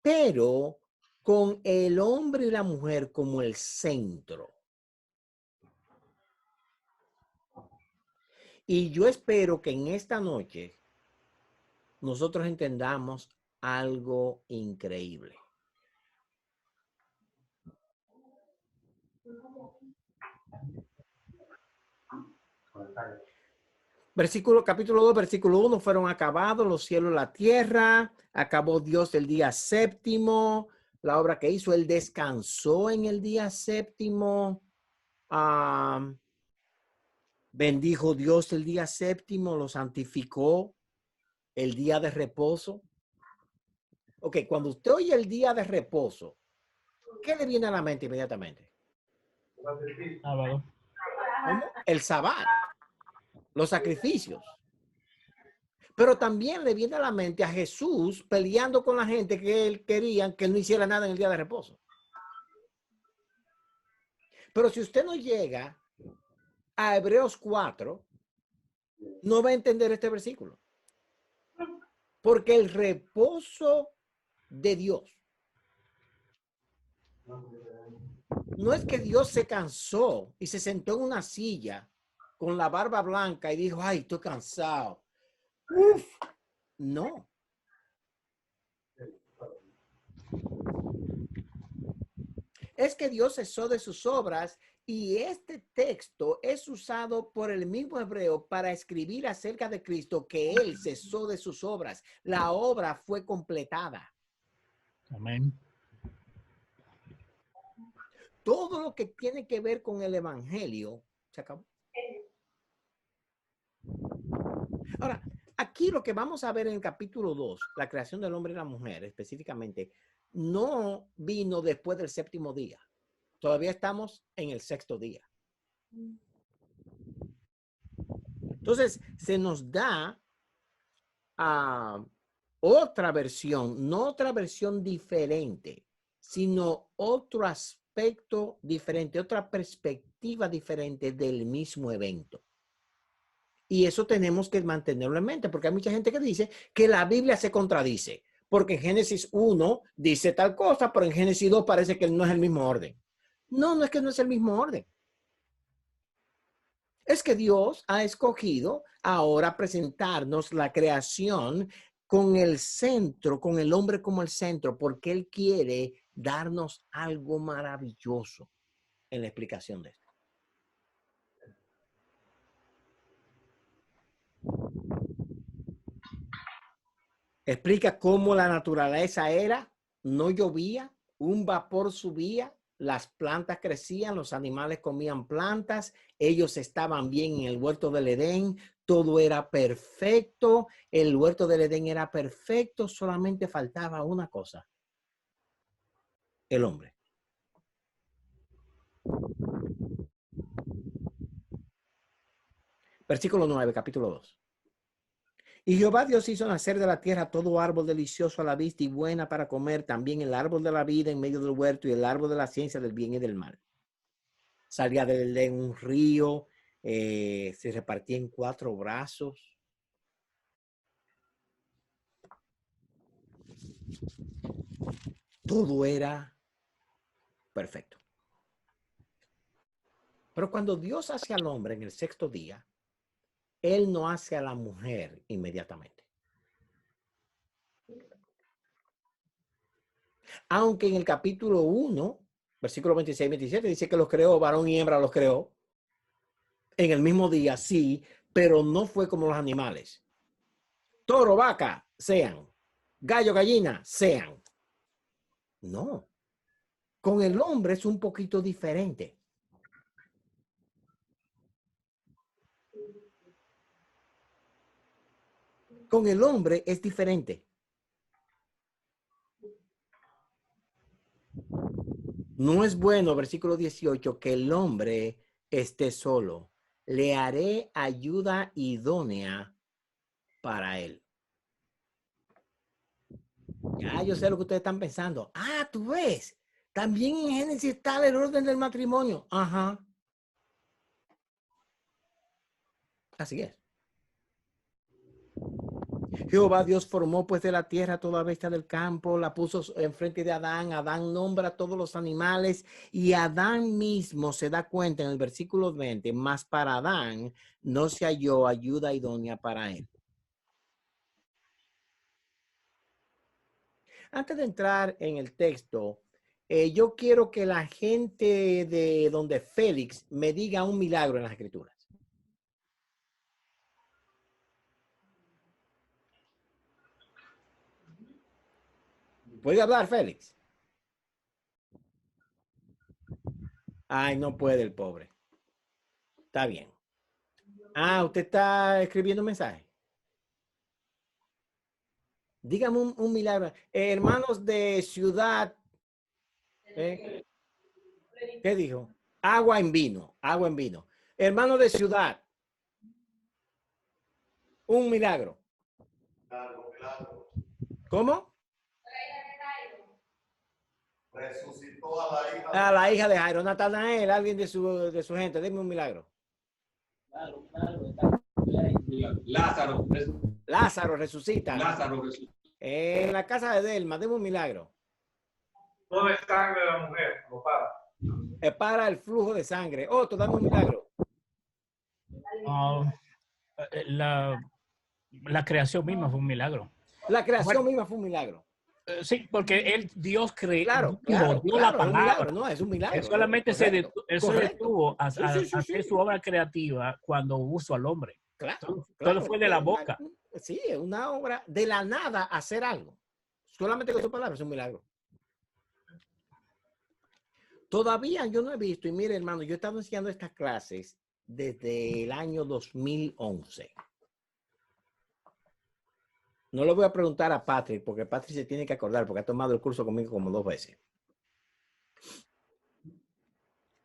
S1: pero con el hombre y la mujer como el centro. Y yo espero que en esta noche nosotros entendamos algo increíble. Capítulo 2, versículo 1, fueron acabados los cielos y la tierra, acabó Dios el día séptimo, la obra que hizo, él descansó en el día séptimo, bendijo Dios el día séptimo, lo santificó, el día de reposo. Ok, cuando usted oye el día de reposo, ¿qué le viene a la mente inmediatamente?
S8: Sábado.
S1: ¿Cómo? El sabbat, los sacrificios. Pero también le viene a la mente a Jesús peleando con la gente que él quería que él no hiciera nada en el día de reposo. Pero si usted no llega a Hebreos 4, no va a entender este versículo. Porque el reposo de Dios no es que Dios se cansó y se sentó en una silla con la barba blanca y dijo, ay, estoy cansado. Uf, no. Es que Dios cesó de sus obras Y este texto es usado por el mismo hebreo para escribir acerca de Cristo, que él cesó de sus obras. La obra fue completada.
S8: Amén.
S1: Todo lo que tiene que ver con el evangelio se acabó. Ahora, aquí lo que vamos a ver en el capítulo 2, la creación del hombre y la mujer específicamente, no vino después del séptimo día. Todavía estamos en el sexto día. Entonces, se nos da otra versión, no otra versión diferente, sino otro aspecto diferente, otra perspectiva diferente del mismo evento. Y eso tenemos que mantenerlo en mente, porque hay mucha gente que dice que la Biblia se contradice, porque en Génesis 1 dice tal cosa, pero en Génesis 2 parece que no es el mismo orden. No, no es que no es el mismo orden. Es que Dios ha escogido ahora presentarnos la creación con el centro, con el hombre como el centro, porque Él quiere darnos algo maravilloso en la explicación de esto. Explica cómo la naturaleza era, no llovía, un vapor subía, las plantas crecían, los animales comían plantas, ellos estaban bien en el huerto del Edén, todo era perfecto, el huerto del Edén era perfecto, solamente faltaba una cosa, el hombre. Versículo 9, capítulo 2. Y Jehová Dios hizo nacer de la tierra todo árbol delicioso a la vista y buena para comer, también el árbol de la vida en medio del huerto y el árbol de la ciencia del bien y del mal. Salía del Edén un río, se repartía en 4 brazos. Todo era perfecto. Pero cuando Dios hace al hombre en el sexto día, Él no hace a la mujer inmediatamente. Aunque en el capítulo 1, versículo 26 y 27, dice que los creó, varón y hembra los creó. En el mismo día, sí, pero no fue como los animales. Toro, vaca, sean. Gallo, gallina, sean. No. Con el hombre es un poquito diferente. Con el hombre es diferente. No es bueno, versículo 18, que el hombre esté solo. Le haré ayuda idónea para él. Ya yo sé lo que ustedes están pensando. Ah, tú ves. También en Génesis está el orden del matrimonio. Ajá. Así es. Jehová Dios formó pues de la tierra toda bestia del campo, la puso enfrente de Adán. Adán nombra a todos los animales y Adán mismo se da cuenta en el versículo 20, mas para Adán no se halló ayuda idónea para él. Antes de entrar en el texto, yo quiero que la gente de donde Félix me diga un milagro en las Escrituras. ¿Puede hablar, Félix? Ay, no puede el pobre. Está bien. Ah, ¿usted está escribiendo un mensaje? Dígame un milagro. Hermanos de ciudad. ¿Qué dijo? Agua en vino. Agua en vino. Hermanos de ciudad. Un milagro. ¿Cómo?
S12: Resucitó a la hija
S1: A la hija de Jairo. Natanael, alguien de su gente. Deme un milagro.
S9: Lázaro.
S1: Lázaro resucita.
S9: Lázaro resucita.
S1: En la casa de Delma, deme un milagro.
S2: ¿Dónde está sangre de la mujer? Lo para.
S1: Para el flujo de sangre. Otro, dame un milagro.
S8: La creación misma fue un milagro.
S1: La creación misma fue un milagro.
S8: Sí, porque Dios
S1: Claro,
S8: dio la
S1: es un milagro,
S8: palabra.
S1: no, es un milagro.
S8: Él solamente
S1: Correcto,
S8: se
S1: correcto.
S8: detuvo a
S1: Sí,
S8: hacer su obra creativa cuando usó al hombre.
S1: Claro,
S8: Todo fue de la boca.
S1: Sí, es una obra de la nada hacer algo. Solamente con su palabra es un milagro. Todavía yo no he visto, y mire, hermano, yo he estado enseñando estas clases desde el año 2011. No le voy a preguntar a Patrick, porque Patrick se tiene que acordar, porque ha tomado el curso conmigo como 2 veces.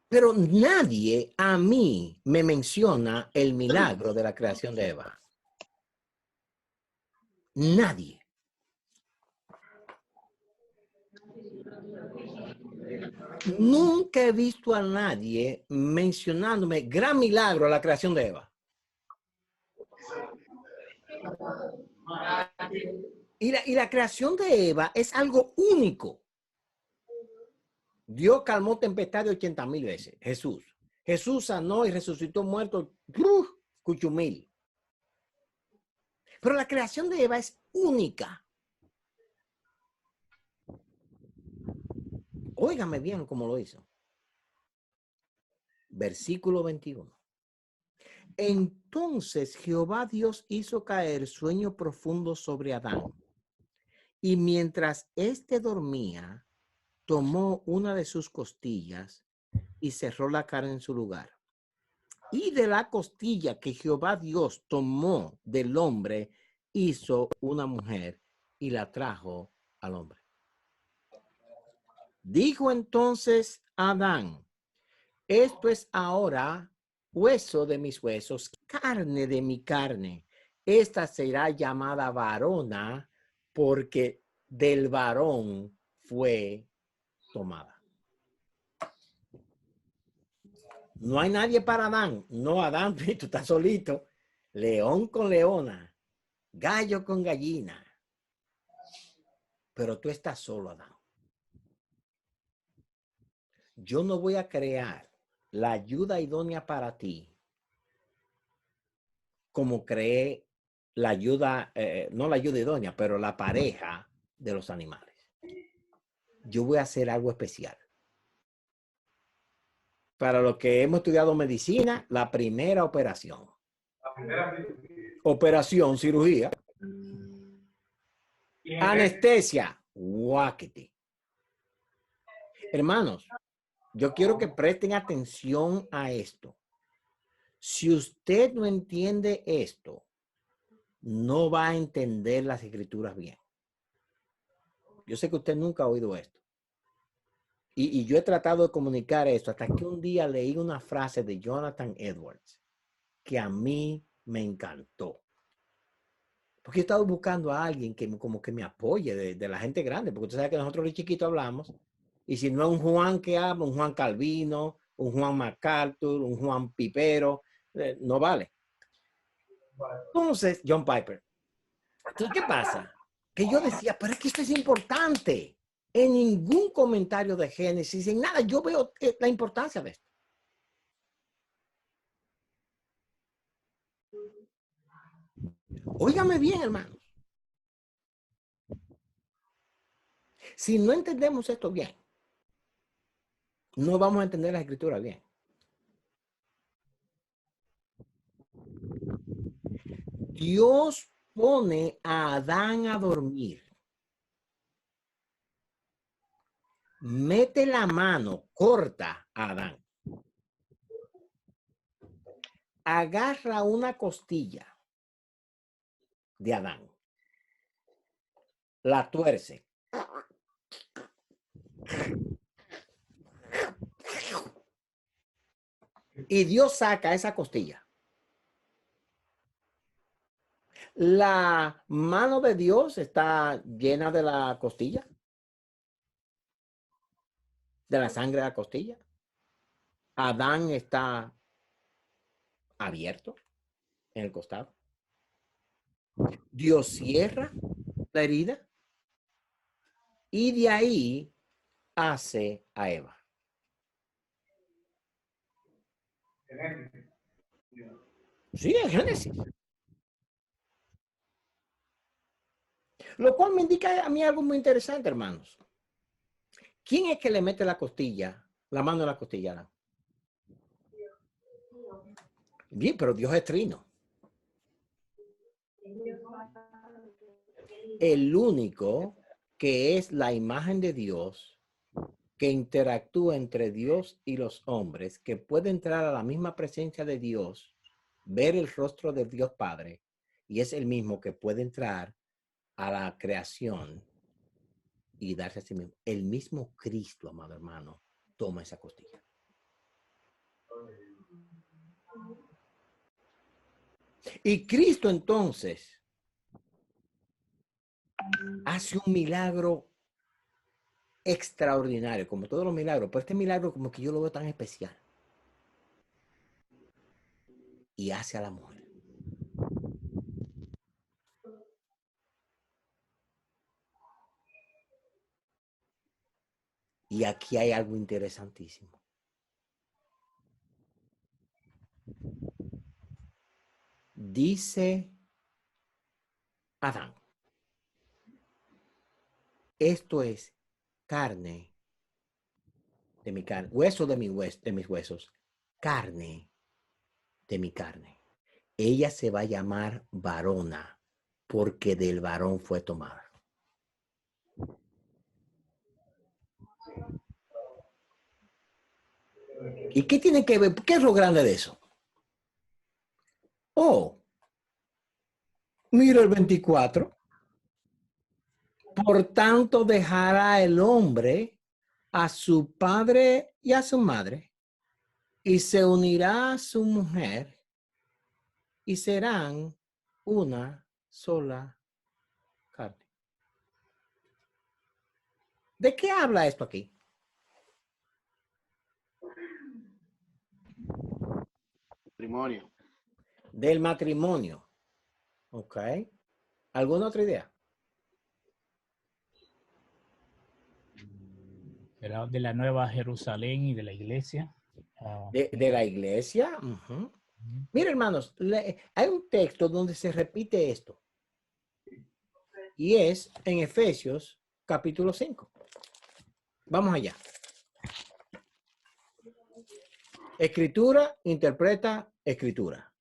S1: Pero nadie a mí me menciona el milagro de la creación de Eva. Nadie. Nunca he visto a nadie mencionándome gran milagro la creación de Eva. Y la creación de Eva es algo único. Dios calmó tempestad de 80,000 veces. Jesús sanó y resucitó muerto. Cuchumil. Pero la creación de Eva es única. Óigame bien cómo lo hizo. Versículo 21. Entonces Jehová Dios hizo caer sueño profundo sobre Adán. Y mientras éste dormía, tomó una de sus costillas y cerró la carne en su lugar. Y de la costilla que Jehová Dios tomó del hombre, hizo una mujer y la trajo al hombre. Dijo entonces Adán, esto es ahora hueso de mis huesos, carne de mi carne. Esta será llamada varona porque del varón fue tomada. No hay nadie para Adán. No, Adán, tú estás solito. León con leona, gallo con gallina. Pero tú estás solo, Adán. Yo no voy a crear la ayuda idónea para ti como creé la ayuda, no la ayuda idónea, pero la pareja de los animales. Yo voy a hacer algo especial. Para los que hemos estudiado medicina, la primera operación. Operación, cirugía. Anestesia. Guáquete. Hermanos, yo quiero que presten atención a esto. Si usted no entiende esto, no va a entender las escrituras bien. Yo sé que usted nunca ha oído esto. Y yo he tratado de comunicar esto hasta que un día leí una frase de Jonathan Edwards que a mí me encantó. Porque he estado buscando a alguien que como que me apoye de la gente grande, porque usted sabe que nosotros los chiquitos hablamos, y si no es un Juan que habla, un Juan Calvino, un Juan MacArthur, un Juan Pipero, no vale. Entonces, John Piper. Entonces, ¿qué pasa? Que yo decía, pero es que esto es importante. En ningún comentario de Génesis, en nada, yo veo la importancia de esto. Óigame bien, hermanos. Si no entendemos esto bien, no vamos a entender la escritura bien. Dios pone a Adán a dormir. Mete la mano, corta a Adán. Agarra una costilla de Adán. La tuerce. Y Dios saca esa costilla. La mano de Dios está llena de la costilla. De la sangre de la costilla. Adán está abierto en el costado. Dios cierra la herida y de ahí hace a Eva. Sí, en Génesis. Lo cual me indica a mí algo muy interesante, hermanos. ¿Quién es que le mete la costilla, la mano en la costilla a Adán? Bien, pero Dios es trino. El único que es la imagen de Dios, que interactúa entre Dios y los hombres, que puede entrar a la misma presencia de Dios, ver el rostro de Dios Padre, y es el mismo que puede entrar a la creación y darse a sí mismo. El mismo Cristo, amado hermano, toma esa costilla. Y Cristo entonces hace un milagro extraordinario, como todos los milagros, pero este milagro como que yo lo veo tan especial. Y hace a la mujer. Y aquí hay algo interesantísimo. Dice Adán, esto es carne de mi carne, hueso de mis huesos, carne de mi carne. Ella se va a llamar varona porque del varón fue tomada. ¿Y qué tiene que ver? ¿Qué es lo grande de eso? Oh, mira el 24. Por tanto, dejará el hombre a su padre y a su madre, y se unirá a su mujer, y serán una sola carne. ¿De qué habla esto aquí?
S10: Matrimonio.
S1: Del matrimonio. ¿Ok? ¿Alguna otra idea?
S8: De la Nueva Jerusalén y de la iglesia.
S1: De la iglesia. Mira, hermanos, hay un texto donde se repite esto. Y es en Efesios capítulo 5. Vamos allá. Escritura interpreta escritura.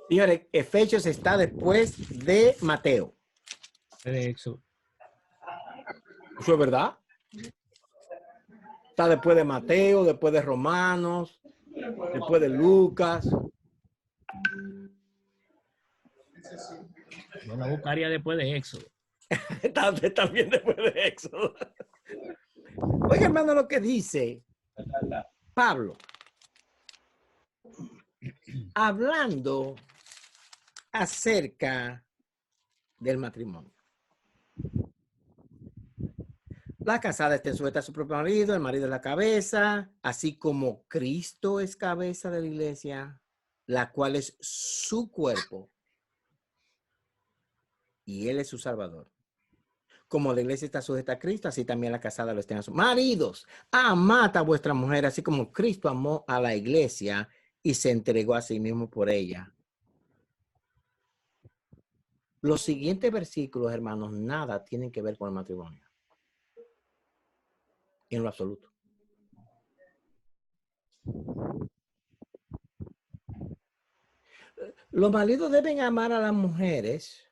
S1: Señores, Efesios está después de Mateo.
S8: De Éxodo.
S1: ¿Eso es verdad? Está después de Mateo, después de Romanos, después de Lucas.
S8: Yo lo buscaría después de Éxodo.
S1: También después de Éxodo. Oiga, hermano, lo que dice Pablo, hablando acerca del matrimonio. La casada está sujeta a su propio marido, el marido es la cabeza, así como Cristo es cabeza de la iglesia, la cual es su cuerpo, y él es su salvador. Como la iglesia está sujeta a Cristo, así también la casada lo estén a su maridos. Amad a vuestra mujer, así como Cristo amó a la iglesia y se entregó a sí mismo por ella. Los siguientes versículos, hermanos, nada tienen que ver con el matrimonio. En lo absoluto. Los maridos deben amar a las mujeres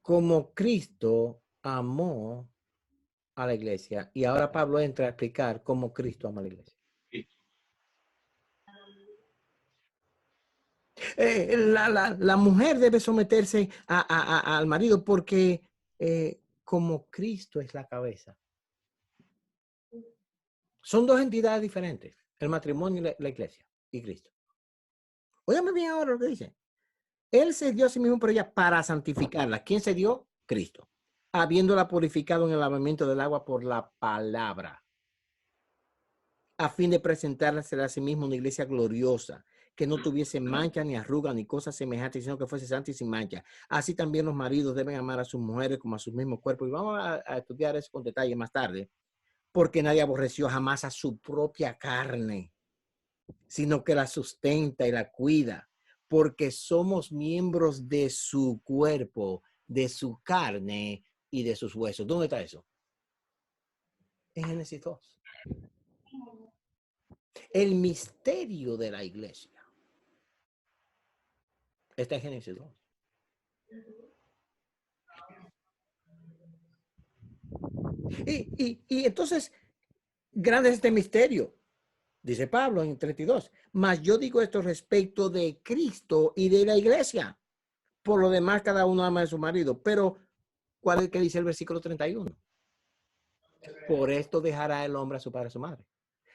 S1: como Cristo amó a la iglesia. Y ahora Pablo entra a explicar cómo Cristo ama a la iglesia. La mujer debe someterse al marido porque como Cristo es la cabeza. Son dos entidades diferentes, el matrimonio y la iglesia y Cristo. Óigame bien ahora lo que dice. Él se dio a sí mismo por ella para santificarla. ¿Quién se dio? Cristo. Habiéndola purificado en el lavamiento del agua por la palabra, a fin de presentarla a sí mismo una iglesia gloriosa, que no tuviese mancha ni arruga ni cosas semejantes, sino que fuese santa y sin mancha. Así también los maridos deben amar a sus mujeres como a sus mismos cuerpos. Y vamos a estudiar eso con detalle más tarde. Porque nadie aborreció jamás a su propia carne, sino que la sustenta y la cuida, porque somos miembros de su cuerpo, de su carne y de sus huesos. ¿Dónde está eso? En Génesis 2. El misterio de la iglesia está en Génesis 2. Y entonces, grande es este misterio, dice Pablo en 32. Mas yo digo esto respecto de Cristo y de la iglesia. Por lo demás, cada uno ama a su marido. Pero, ¿cuál es el que dice el versículo 31? Por esto dejará el hombre a su padre y a su madre.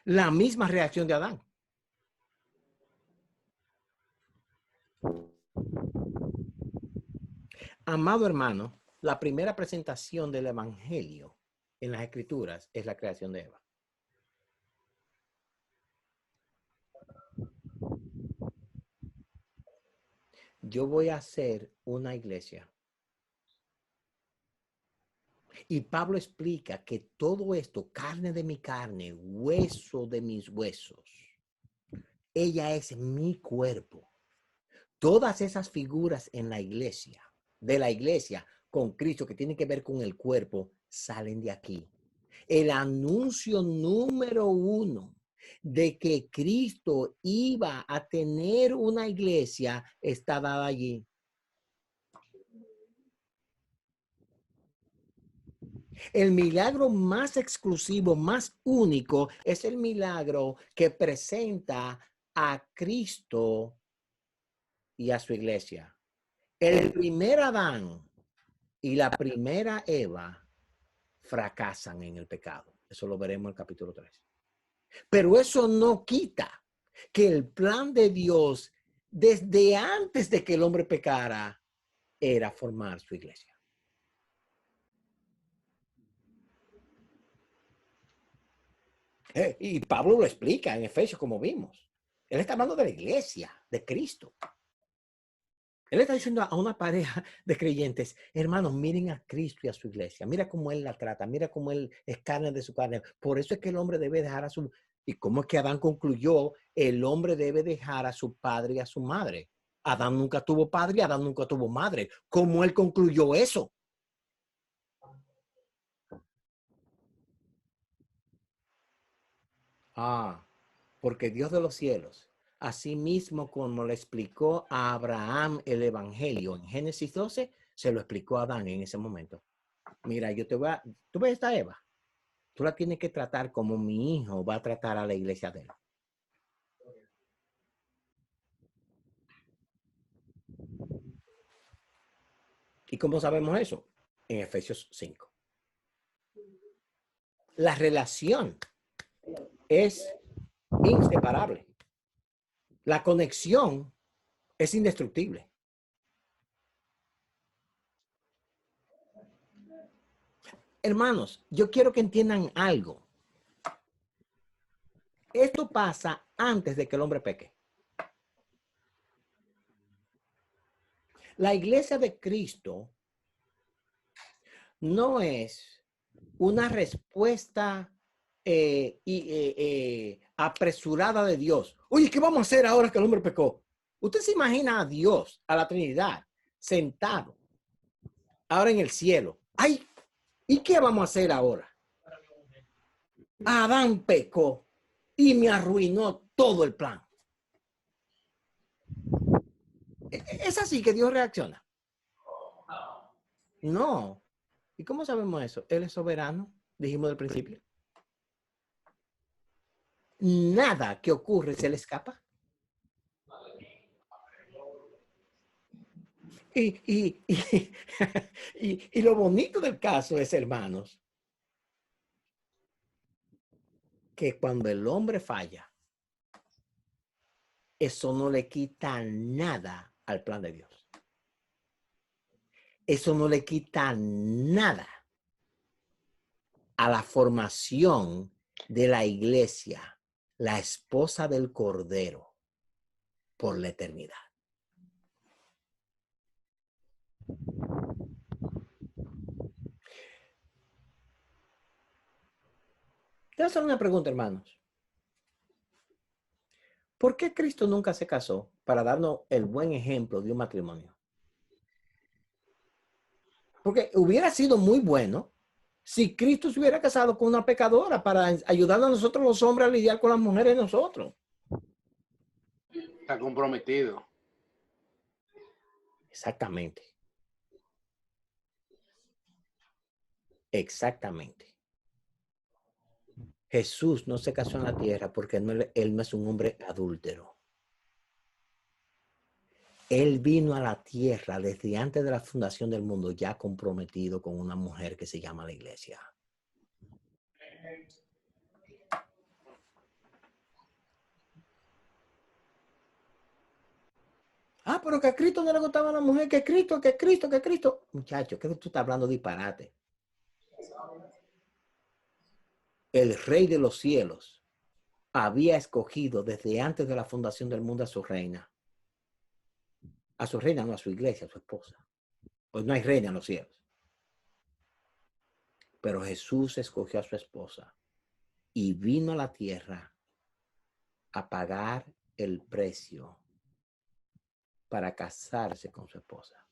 S1: La misma reacción de Adán. Amado hermano, la primera presentación del evangelio en las escrituras es la creación de Eva. Yo voy a hacer una iglesia. Y Pablo explica que todo esto, carne de mi carne, hueso de mis huesos, ella es mi cuerpo. Todas esas figuras en la iglesia, de la iglesia con Cristo, que tienen que ver con el cuerpo, salen de aquí. El anuncio número 1 de que Cristo iba a tener una iglesia está dada allí. El milagro más exclusivo, más único, es el milagro que presenta a Cristo y a su iglesia. El primer Adán y la primera Eva fracasan en el pecado. Eso lo veremos en el capítulo 3. Pero eso no quita que el plan de Dios, desde antes de que el hombre pecara, era formar su iglesia. Y Pablo lo explica en Efesios, como vimos. Él está hablando de la iglesia, de Cristo. Él está diciendo a una pareja de creyentes, hermanos, miren a Cristo y a su iglesia. Mira cómo Él la trata, mira cómo Él es carne de su carne. Por eso es que el hombre debe dejar a su... ¿Y cómo es que Adán concluyó? El hombre debe dejar a su padre y a su madre. Adán nunca tuvo padre y Adán nunca tuvo madre. ¿Cómo él concluyó eso? Porque Dios de los cielos, así mismo como le explicó a Abraham el evangelio en Génesis 12, se lo explicó a Adán en ese momento. Mira, tú ves esta Eva, tú la tienes que tratar como mi hijo va a tratar a la iglesia de él. ¿Y cómo sabemos eso? En Efesios 5. La relación es inseparable. La conexión es indestructible. Hermanos, yo quiero que entiendan algo. Esto pasa antes de que el hombre peque. La iglesia de Cristo no es una respuesta apresurada de Dios. Oye, ¿qué vamos a hacer ahora que el hombre pecó? Usted se imagina a Dios, a la Trinidad, sentado, ahora en el cielo. Ay, ¿y qué vamos a hacer ahora? Adán pecó y me arruinó todo el plan. ¿Es así que Dios reacciona? No. ¿Y cómo sabemos eso? Él es soberano, dijimos al principio. Nada que ocurre se le escapa. Y lo bonito del caso es, hermanos, que cuando el hombre falla, eso no le quita nada al plan de Dios. Eso no le quita nada a la formación de la iglesia, la esposa del Cordero, por la eternidad. Te voy a hacer una pregunta, hermanos. ¿Por qué Cristo nunca se casó? Para darnos el buen ejemplo de un matrimonio. Porque hubiera sido muy bueno si Cristo se hubiera casado con una pecadora para ayudar a nosotros los hombres a lidiar con las mujeres de nosotros.
S10: Está comprometido.
S1: Exactamente. Exactamente. Jesús no se casó en la tierra porque él no es un hombre adúltero. Él vino a la tierra desde antes de la fundación del mundo ya comprometido con una mujer que se llama la iglesia. Ah, pero que a Cristo no le gustaba a la mujer, que Cristo. Muchacho, ¿qué tú estás hablando disparate? El Rey de los cielos había escogido desde antes de la fundación del mundo a su reina. A su reina, no a su iglesia, a su esposa. Pues no hay reina en los cielos. Pero Jesús escogió a su esposa y vino a la tierra a pagar el precio para casarse con su esposa.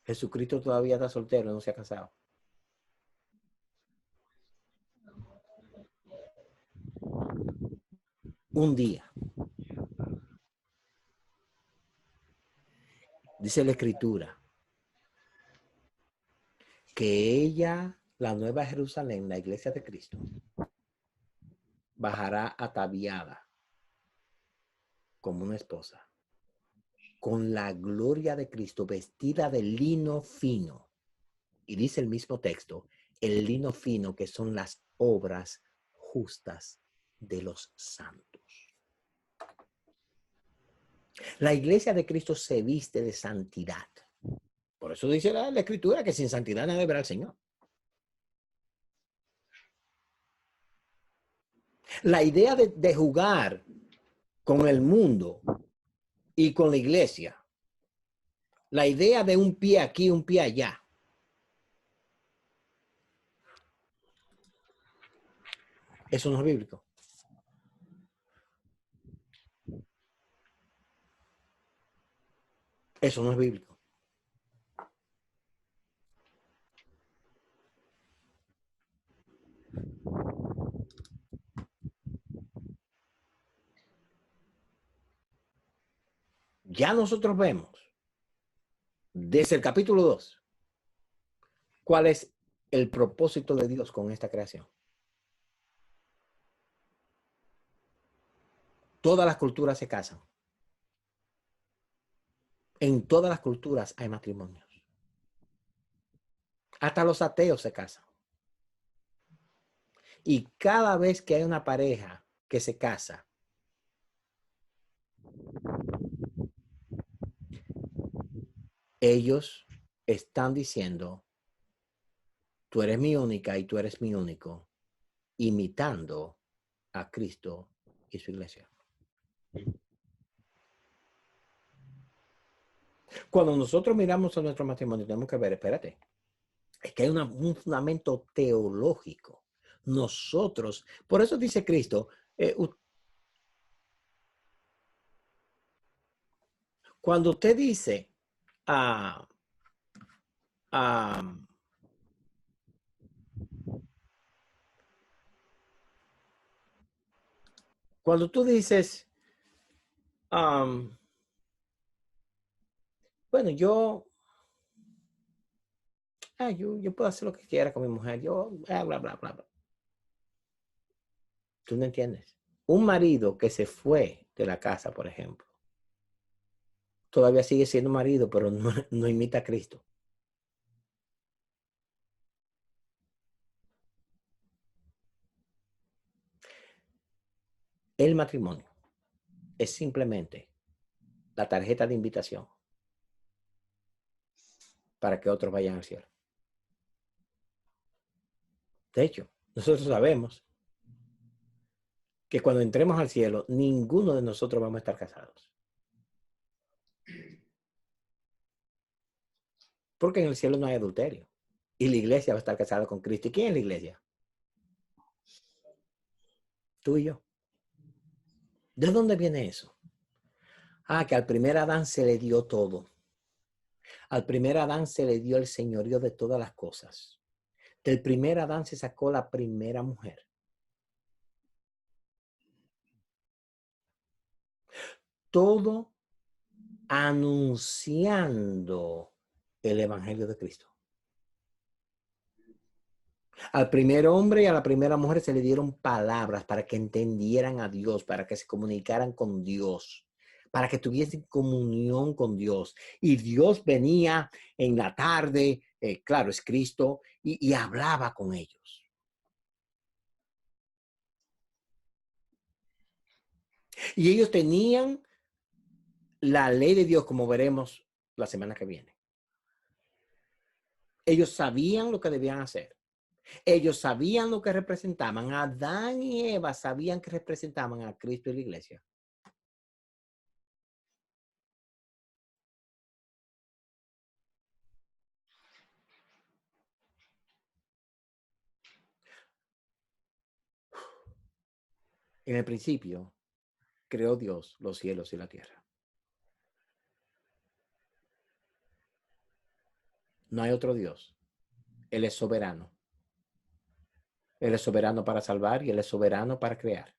S1: Jesucristo todavía está soltero, no se ha casado. Un día, dice la Escritura, que ella, la Nueva Jerusalén, la iglesia de Cristo, bajará ataviada como una esposa, con la gloria de Cristo, vestida de lino fino. Y dice el mismo texto, el lino fino, que son las obras justas de los santos. La iglesia de Cristo se viste de santidad. Por eso dice la Escritura que sin santidad nadie verá al Señor. La idea de jugar con el mundo y con la iglesia, la idea de un pie aquí, un pie allá, eso no es bíblico. Eso no es bíblico. Ya nosotros vemos desde el capítulo 2 cuál es el propósito de Dios con esta creación. Todas las culturas se casan. En todas las culturas hay matrimonios. Hasta los ateos se casan. Y cada vez que hay una pareja que se casa, ellos están diciendo, tú eres mi única y tú eres mi único, imitando a Cristo y su iglesia. Cuando nosotros miramos a nuestro matrimonio, tenemos que ver, espérate, es que hay un fundamento teológico. Nosotros, por eso dice Cristo, cuando usted dice, cuando tú dices, bueno, yo puedo hacer lo que quiera con mi mujer, bla, bla, bla, bla. Tú no entiendes. Un marido que se fue de la casa, por ejemplo, todavía sigue siendo marido, pero no imita a Cristo. El matrimonio es simplemente la tarjeta de invitación para que otros vayan al cielo. De hecho, nosotros sabemos que cuando entremos al cielo, ninguno de nosotros vamos a estar casados. Porque en el cielo no hay adulterio. Y la iglesia va a estar casada con Cristo. ¿Y quién es la iglesia? Tú y yo. ¿De dónde viene eso? Que al primer Adán se le dio todo. Al primer Adán se le dio el señorío de todas las cosas. Del primer Adán se sacó la primera mujer. Todo anunciando el evangelio de Cristo. Al primer hombre y a la primera mujer se le dieron palabras para que entendieran a Dios, para que se comunicaran con Dios, para que tuviesen comunión con Dios. Y Dios venía en la tarde, claro, es Cristo, y hablaba con ellos. Y ellos tenían la ley de Dios, como veremos la semana que viene. Ellos sabían lo que debían hacer. Ellos sabían lo que representaban. Adán y Eva sabían que representaban a Cristo y la iglesia. En el principio, creó Dios los cielos y la tierra. No hay otro Dios. Él es soberano. Él es soberano para salvar y Él es soberano para crear.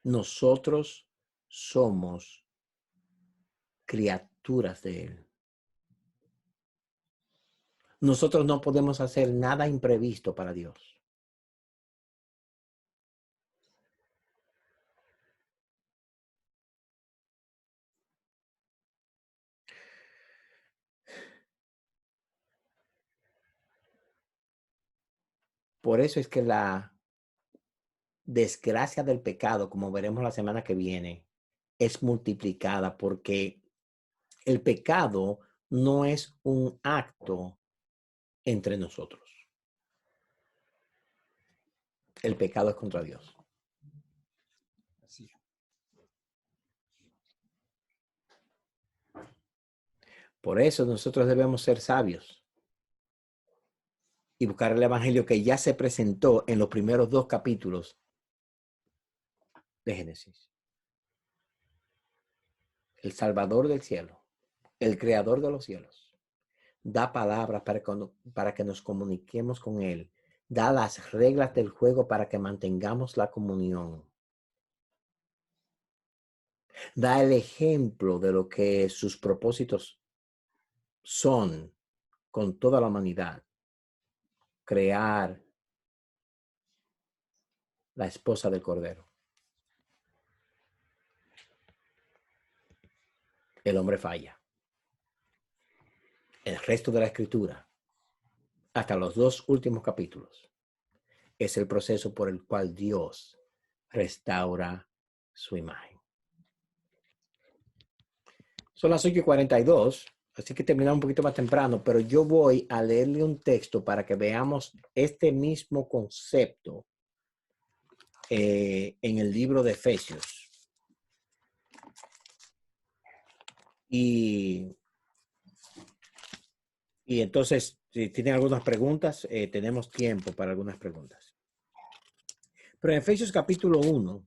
S1: Nosotros somos criaturas de Él. Nosotros no podemos hacer nada imprevisto para Dios. Por eso es que la desgracia del pecado, como veremos la semana que viene, es multiplicada porque el pecado no es un acto entre nosotros. El pecado es contra Dios.
S8: Así.
S1: Por eso nosotros debemos ser sabios y buscar el evangelio que ya se presentó en los primeros 2 capítulos de Génesis. El Salvador del cielo, el Creador de los cielos, da palabras para que nos comuniquemos con Él, da las reglas del juego para que mantengamos la comunión, da el ejemplo de lo que sus propósitos son con toda la humanidad. Crear la esposa del Cordero. El hombre falla. El resto de la escritura, hasta los 2 últimos capítulos, es el proceso por el cual Dios restaura su imagen. Son las 8:42, así que terminamos un poquito más temprano, pero yo voy a leerle un texto para que veamos este mismo concepto en el libro de Efesios. Y entonces, si tienen algunas preguntas, tenemos tiempo para algunas preguntas. Pero en Efesios capítulo 1,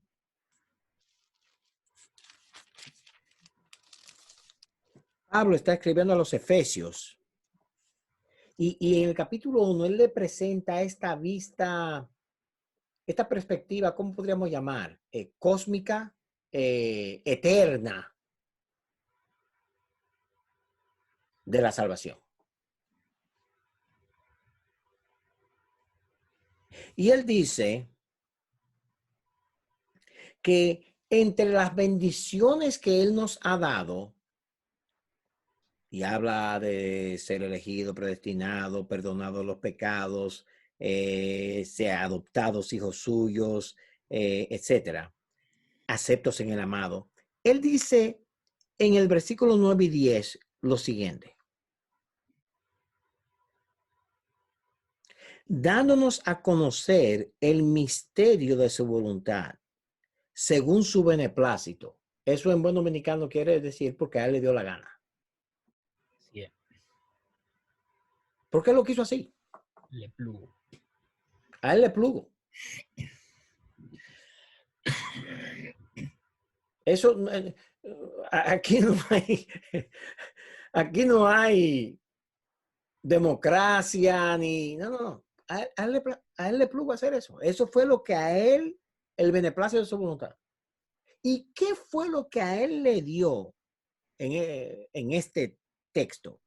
S1: Pablo está escribiendo a los Efesios. Y en el capítulo 1, él le presenta esta vista, esta perspectiva, ¿cómo podríamos llamar? Cósmica, eterna de la salvación. Y él dice que entre las bendiciones que Él nos ha dado, y habla de ser elegido, predestinado, perdonado los pecados, ser adoptados hijos suyos, etcétera, aceptos en el amado. Él dice en el versículo 9 y 10 lo siguiente: dándonos a conocer el misterio de su voluntad, según su beneplácito. Eso en buen dominicano quiere decir porque a él le dio la gana.
S8: Sí.
S1: ¿Por qué lo quiso así?
S8: Le plugo.
S1: A él le plugo. Eso, aquí no hay, aquí no hay democracia ni, no. A él le plugo hacer eso. Eso fue lo que a él, el beneplácito de su voluntad. ¿Y qué fue lo que a él le dio en este texto?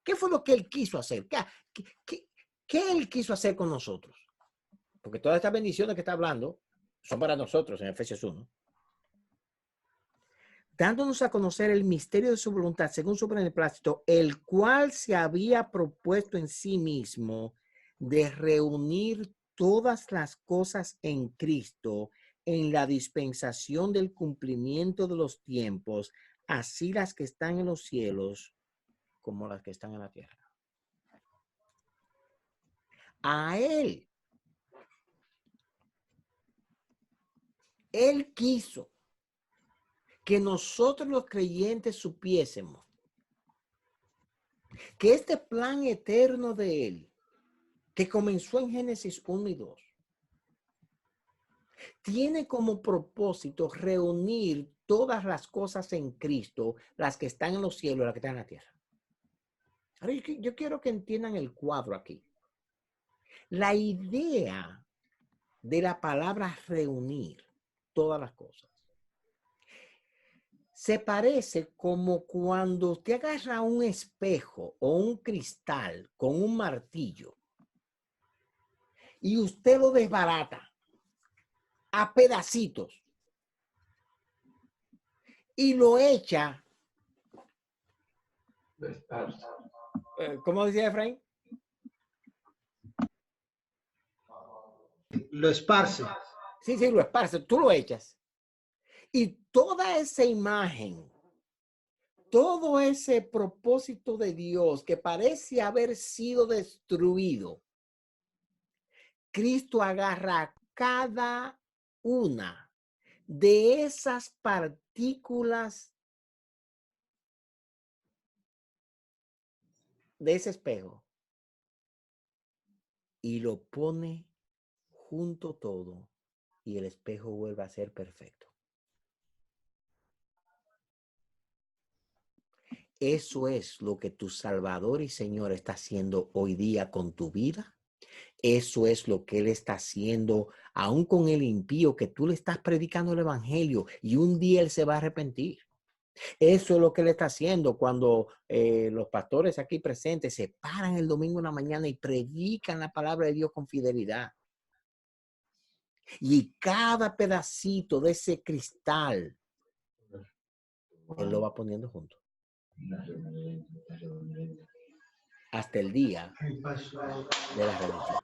S1: ¿Qué fue lo que él quiso hacer? ¿Qué él quiso hacer con nosotros? Porque todas estas bendiciones que está hablando son para nosotros en Efesios 1. Dándonos a conocer el misterio de su voluntad según su beneplácito, el cual se había propuesto en sí mismo de reunir todas las cosas en Cristo en la dispensación del cumplimiento de los tiempos, así las que están en los cielos como las que están en la tierra. A él quiso que nosotros los creyentes supiésemos que este plan eterno de él, que comenzó en Génesis 1 y 2, tiene como propósito reunir todas las cosas en Cristo, las que están en los cielos y las que están en la tierra. Ahora, yo quiero que entiendan el cuadro aquí. La idea de la palabra reunir todas las cosas se parece como cuando usted agarra un espejo o un cristal con un martillo y usted lo desbarata a pedacitos y lo echa. ¿Cómo decía Efraín?
S13: Lo esparce.
S1: Sí, lo esparce. Tú lo echas. Y toda esa imagen, todo ese propósito de Dios que parece haber sido destruido, Cristo agarra cada una de esas partículas de ese espejo y lo pone junto todo y el espejo vuelve a ser perfecto. Eso es lo que tu Salvador y Señor está haciendo hoy día con tu vida. Eso es lo que Él está haciendo aún con el impío que tú le estás predicando el evangelio y un día Él se va a arrepentir. Eso es lo que Él está haciendo cuando los pastores aquí presentes se paran el domingo en la mañana y predican la palabra de Dios con fidelidad. Y cada pedacito de ese cristal, Él lo va poniendo junto. Hasta el día de la redención.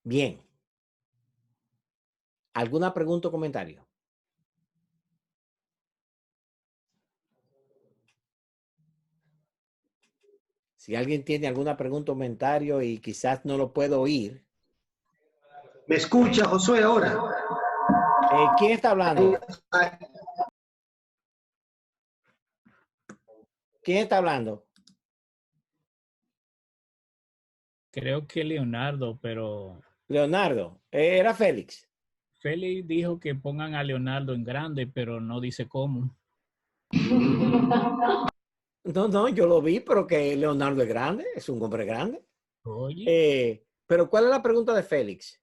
S1: Bien. ¿Alguna pregunta o comentario? Si alguien tiene alguna pregunta o comentario y quizás no lo puedo oír.
S13: ¿Me escucha, Josué, ahora?
S1: ¿Quién está hablando? ¿Quién está hablando?
S8: Creo que Leonardo, pero...
S1: Leonardo, era Félix.
S8: Félix dijo que pongan a Leonardo en grande, pero no dice cómo.
S1: No, yo lo vi, pero que Leonardo es grande, es un hombre grande.
S8: Oye.
S1: Pero ¿cuál es la pregunta de Félix?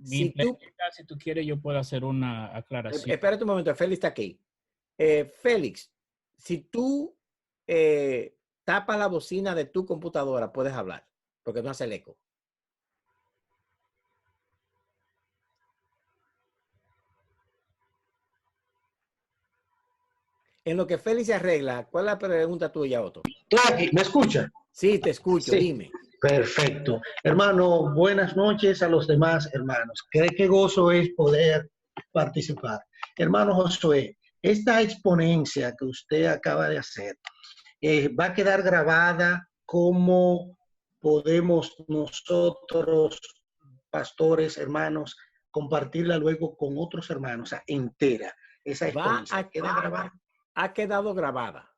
S8: Si tú quieres, yo puedo hacer una aclaración.
S1: Espérate un momento, Félix está aquí. Félix, si tú tapas la bocina de tu computadora, puedes hablar, porque no hace el eco. En lo que Félix se arregla, ¿cuál es la pregunta tuya, Otto?
S13: Estoy aquí, ¿me escucha?
S1: Sí, te escucho,
S13: sí.
S1: Dime.
S13: Perfecto. Hermano, buenas noches a los demás hermanos. Qué gozo es poder participar. Hermano Josué, esta exponencia que usted acaba de hacer va a quedar grabada. ¿Cómo podemos nosotros pastores, hermanos, compartirla luego con otros hermanos, o sea, entera, esa experiencia. ¿Queda grabada?
S1: Ha quedado grabada.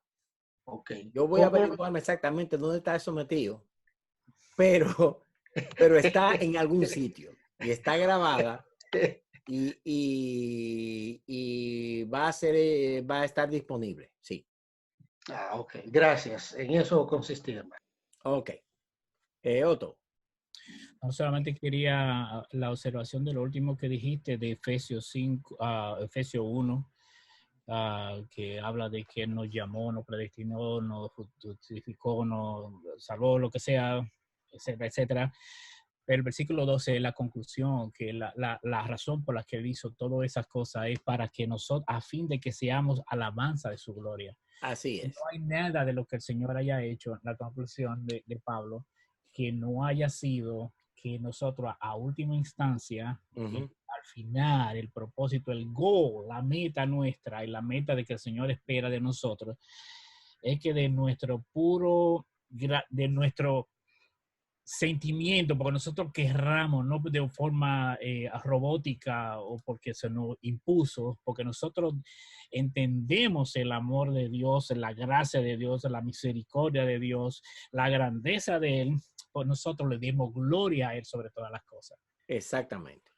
S13: Ok.
S1: Yo voy a
S13: ¿Cómo?
S1: averiguarme exactamente dónde está eso metido, pero está en algún sitio y está grabada y va a estar disponible, sí.
S13: Ah, ok. Gracias. En eso consistía, hermano.
S1: Ok. Otto.
S8: No solamente quería la observación de lo último que dijiste de Efesios 5, Efesios 1, que habla de que nos llamó, nos predestinó, nos justificó, nos salvó, lo que sea, etcétera, etcétera. Pero el versículo 12 es la conclusión, que la razón por la que él hizo todas esas cosas es para que nosotros, a fin de que seamos alabanza de su gloria.
S1: Así es.
S8: No hay nada de lo que el Señor haya hecho, la conclusión de Pablo, que no haya sido que nosotros a última instancia, al final, el propósito, el goal, la meta nuestra y la meta de que el Señor espera de nosotros, es que de nuestro sentimiento, porque nosotros querramos, no de forma robótica o porque se nos impuso, porque nosotros entendemos el amor de Dios, la gracia de Dios, la misericordia de Dios, la grandeza de Él, pues nosotros le dimos gloria a Él sobre todas las cosas.
S1: Exactamente.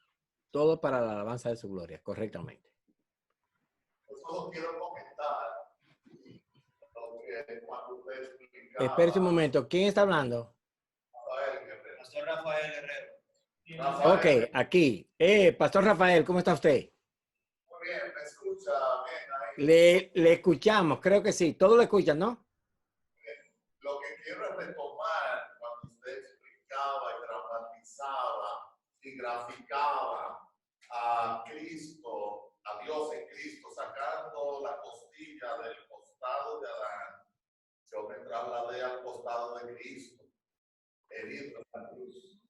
S1: Todo para la alabanza de su gloria, correctamente.
S12: Solo quiero comentar lo que cuando usted explicaba.
S1: Espérate un momento. ¿Quién está hablando?
S3: Pastor Rafael Guerrero.
S1: Ok, aquí. Pastor Rafael, ¿cómo está usted?
S12: Muy bien, me escucha bien ahí.
S1: Le escuchamos, creo que sí. Todos lo escuchan, ¿no?
S12: Lo que quiero es retomar cuando usted explicaba y dramatizaba y graficaba a Cristo, a Dios en Cristo, sacando la costilla del costado de Adán. Yo me trasladé al costado de Cristo, herido en la cruz.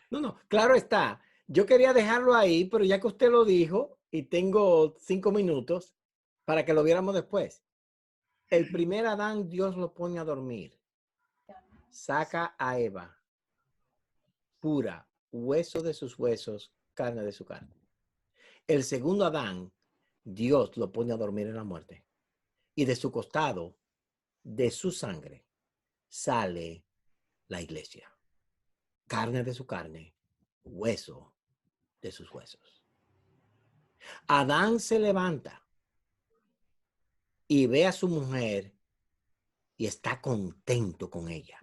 S1: No, claro está. Yo quería dejarlo ahí, pero ya que usted lo dijo y tengo 5 minutos para que lo viéramos después. El primer Adán, Dios lo pone a dormir. Saca a Eva, pura, hueso de sus huesos, carne de su carne. El segundo Adán, Dios lo pone a dormir en la muerte. Y de su costado, de su sangre, sale la iglesia. Carne de su carne, hueso de sus huesos. Adán se levanta y ve a su mujer y está contento con ella.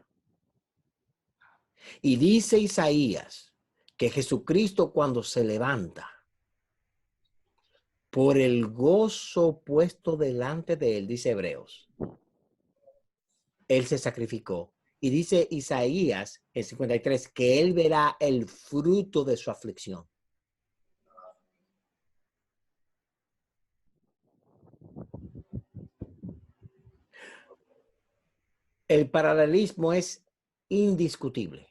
S1: Y dice Isaías que Jesucristo cuando se levanta, por el gozo puesto delante de él, dice Hebreos, él se sacrificó. Y dice Isaías en 53 que él verá el fruto de su aflicción. El paralelismo es indiscutible.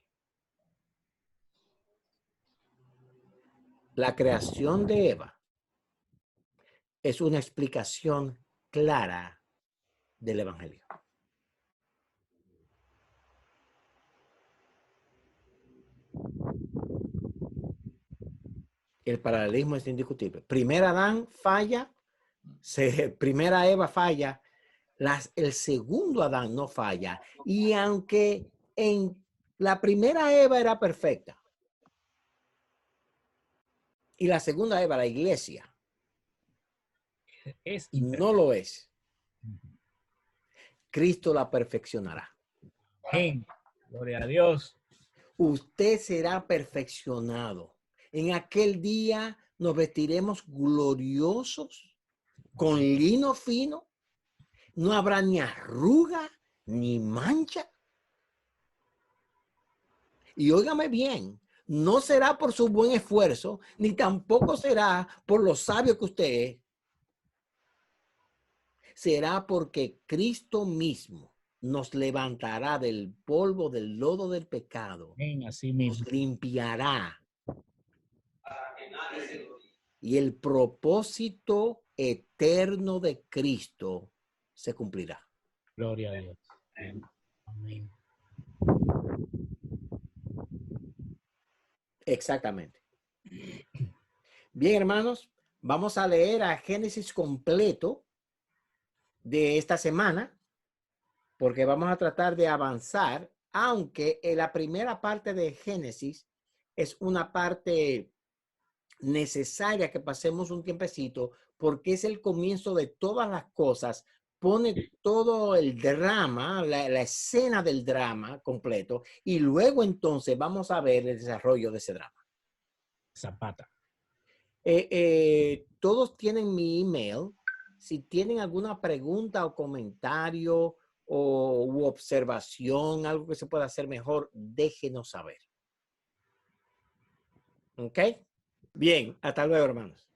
S1: La creación de Eva es una explicación clara del Evangelio. El paralelismo es indiscutible. Primera Adán falla, primera Eva falla, el segundo Adán no falla. Y aunque en la primera Eva era perfecta y la segunda Eva, la iglesia, no lo es, Cristo la perfeccionará.
S8: Amén. Gloria a Dios.
S1: Usted será perfeccionado. En aquel día nos vestiremos gloriosos con lino fino. No habrá ni arruga ni mancha. Y óigame bien, no será por su buen esfuerzo, ni tampoco será por lo sabio que usted es. Será porque Cristo mismo nos levantará del polvo, del lodo del pecado.
S8: Así mismo.
S1: Nos limpiará. Y el propósito eterno de Cristo se cumplirá.
S8: Gloria a Dios. Amén.
S1: Exactamente. Bien, hermanos, vamos a leer a Génesis completo de esta semana, porque vamos a tratar de avanzar, aunque en la primera parte de Génesis es una parte necesaria que pasemos un tiempecito, porque es el comienzo de todas las cosas, pone todo el drama, la escena del drama completo, y luego entonces vamos a ver el desarrollo de ese drama.
S8: Zapata.
S1: Todos tienen mi email. Si tienen alguna pregunta o comentario u observación, algo que se pueda hacer mejor, déjenos saber. ¿Ok? Bien, hasta luego, hermanos.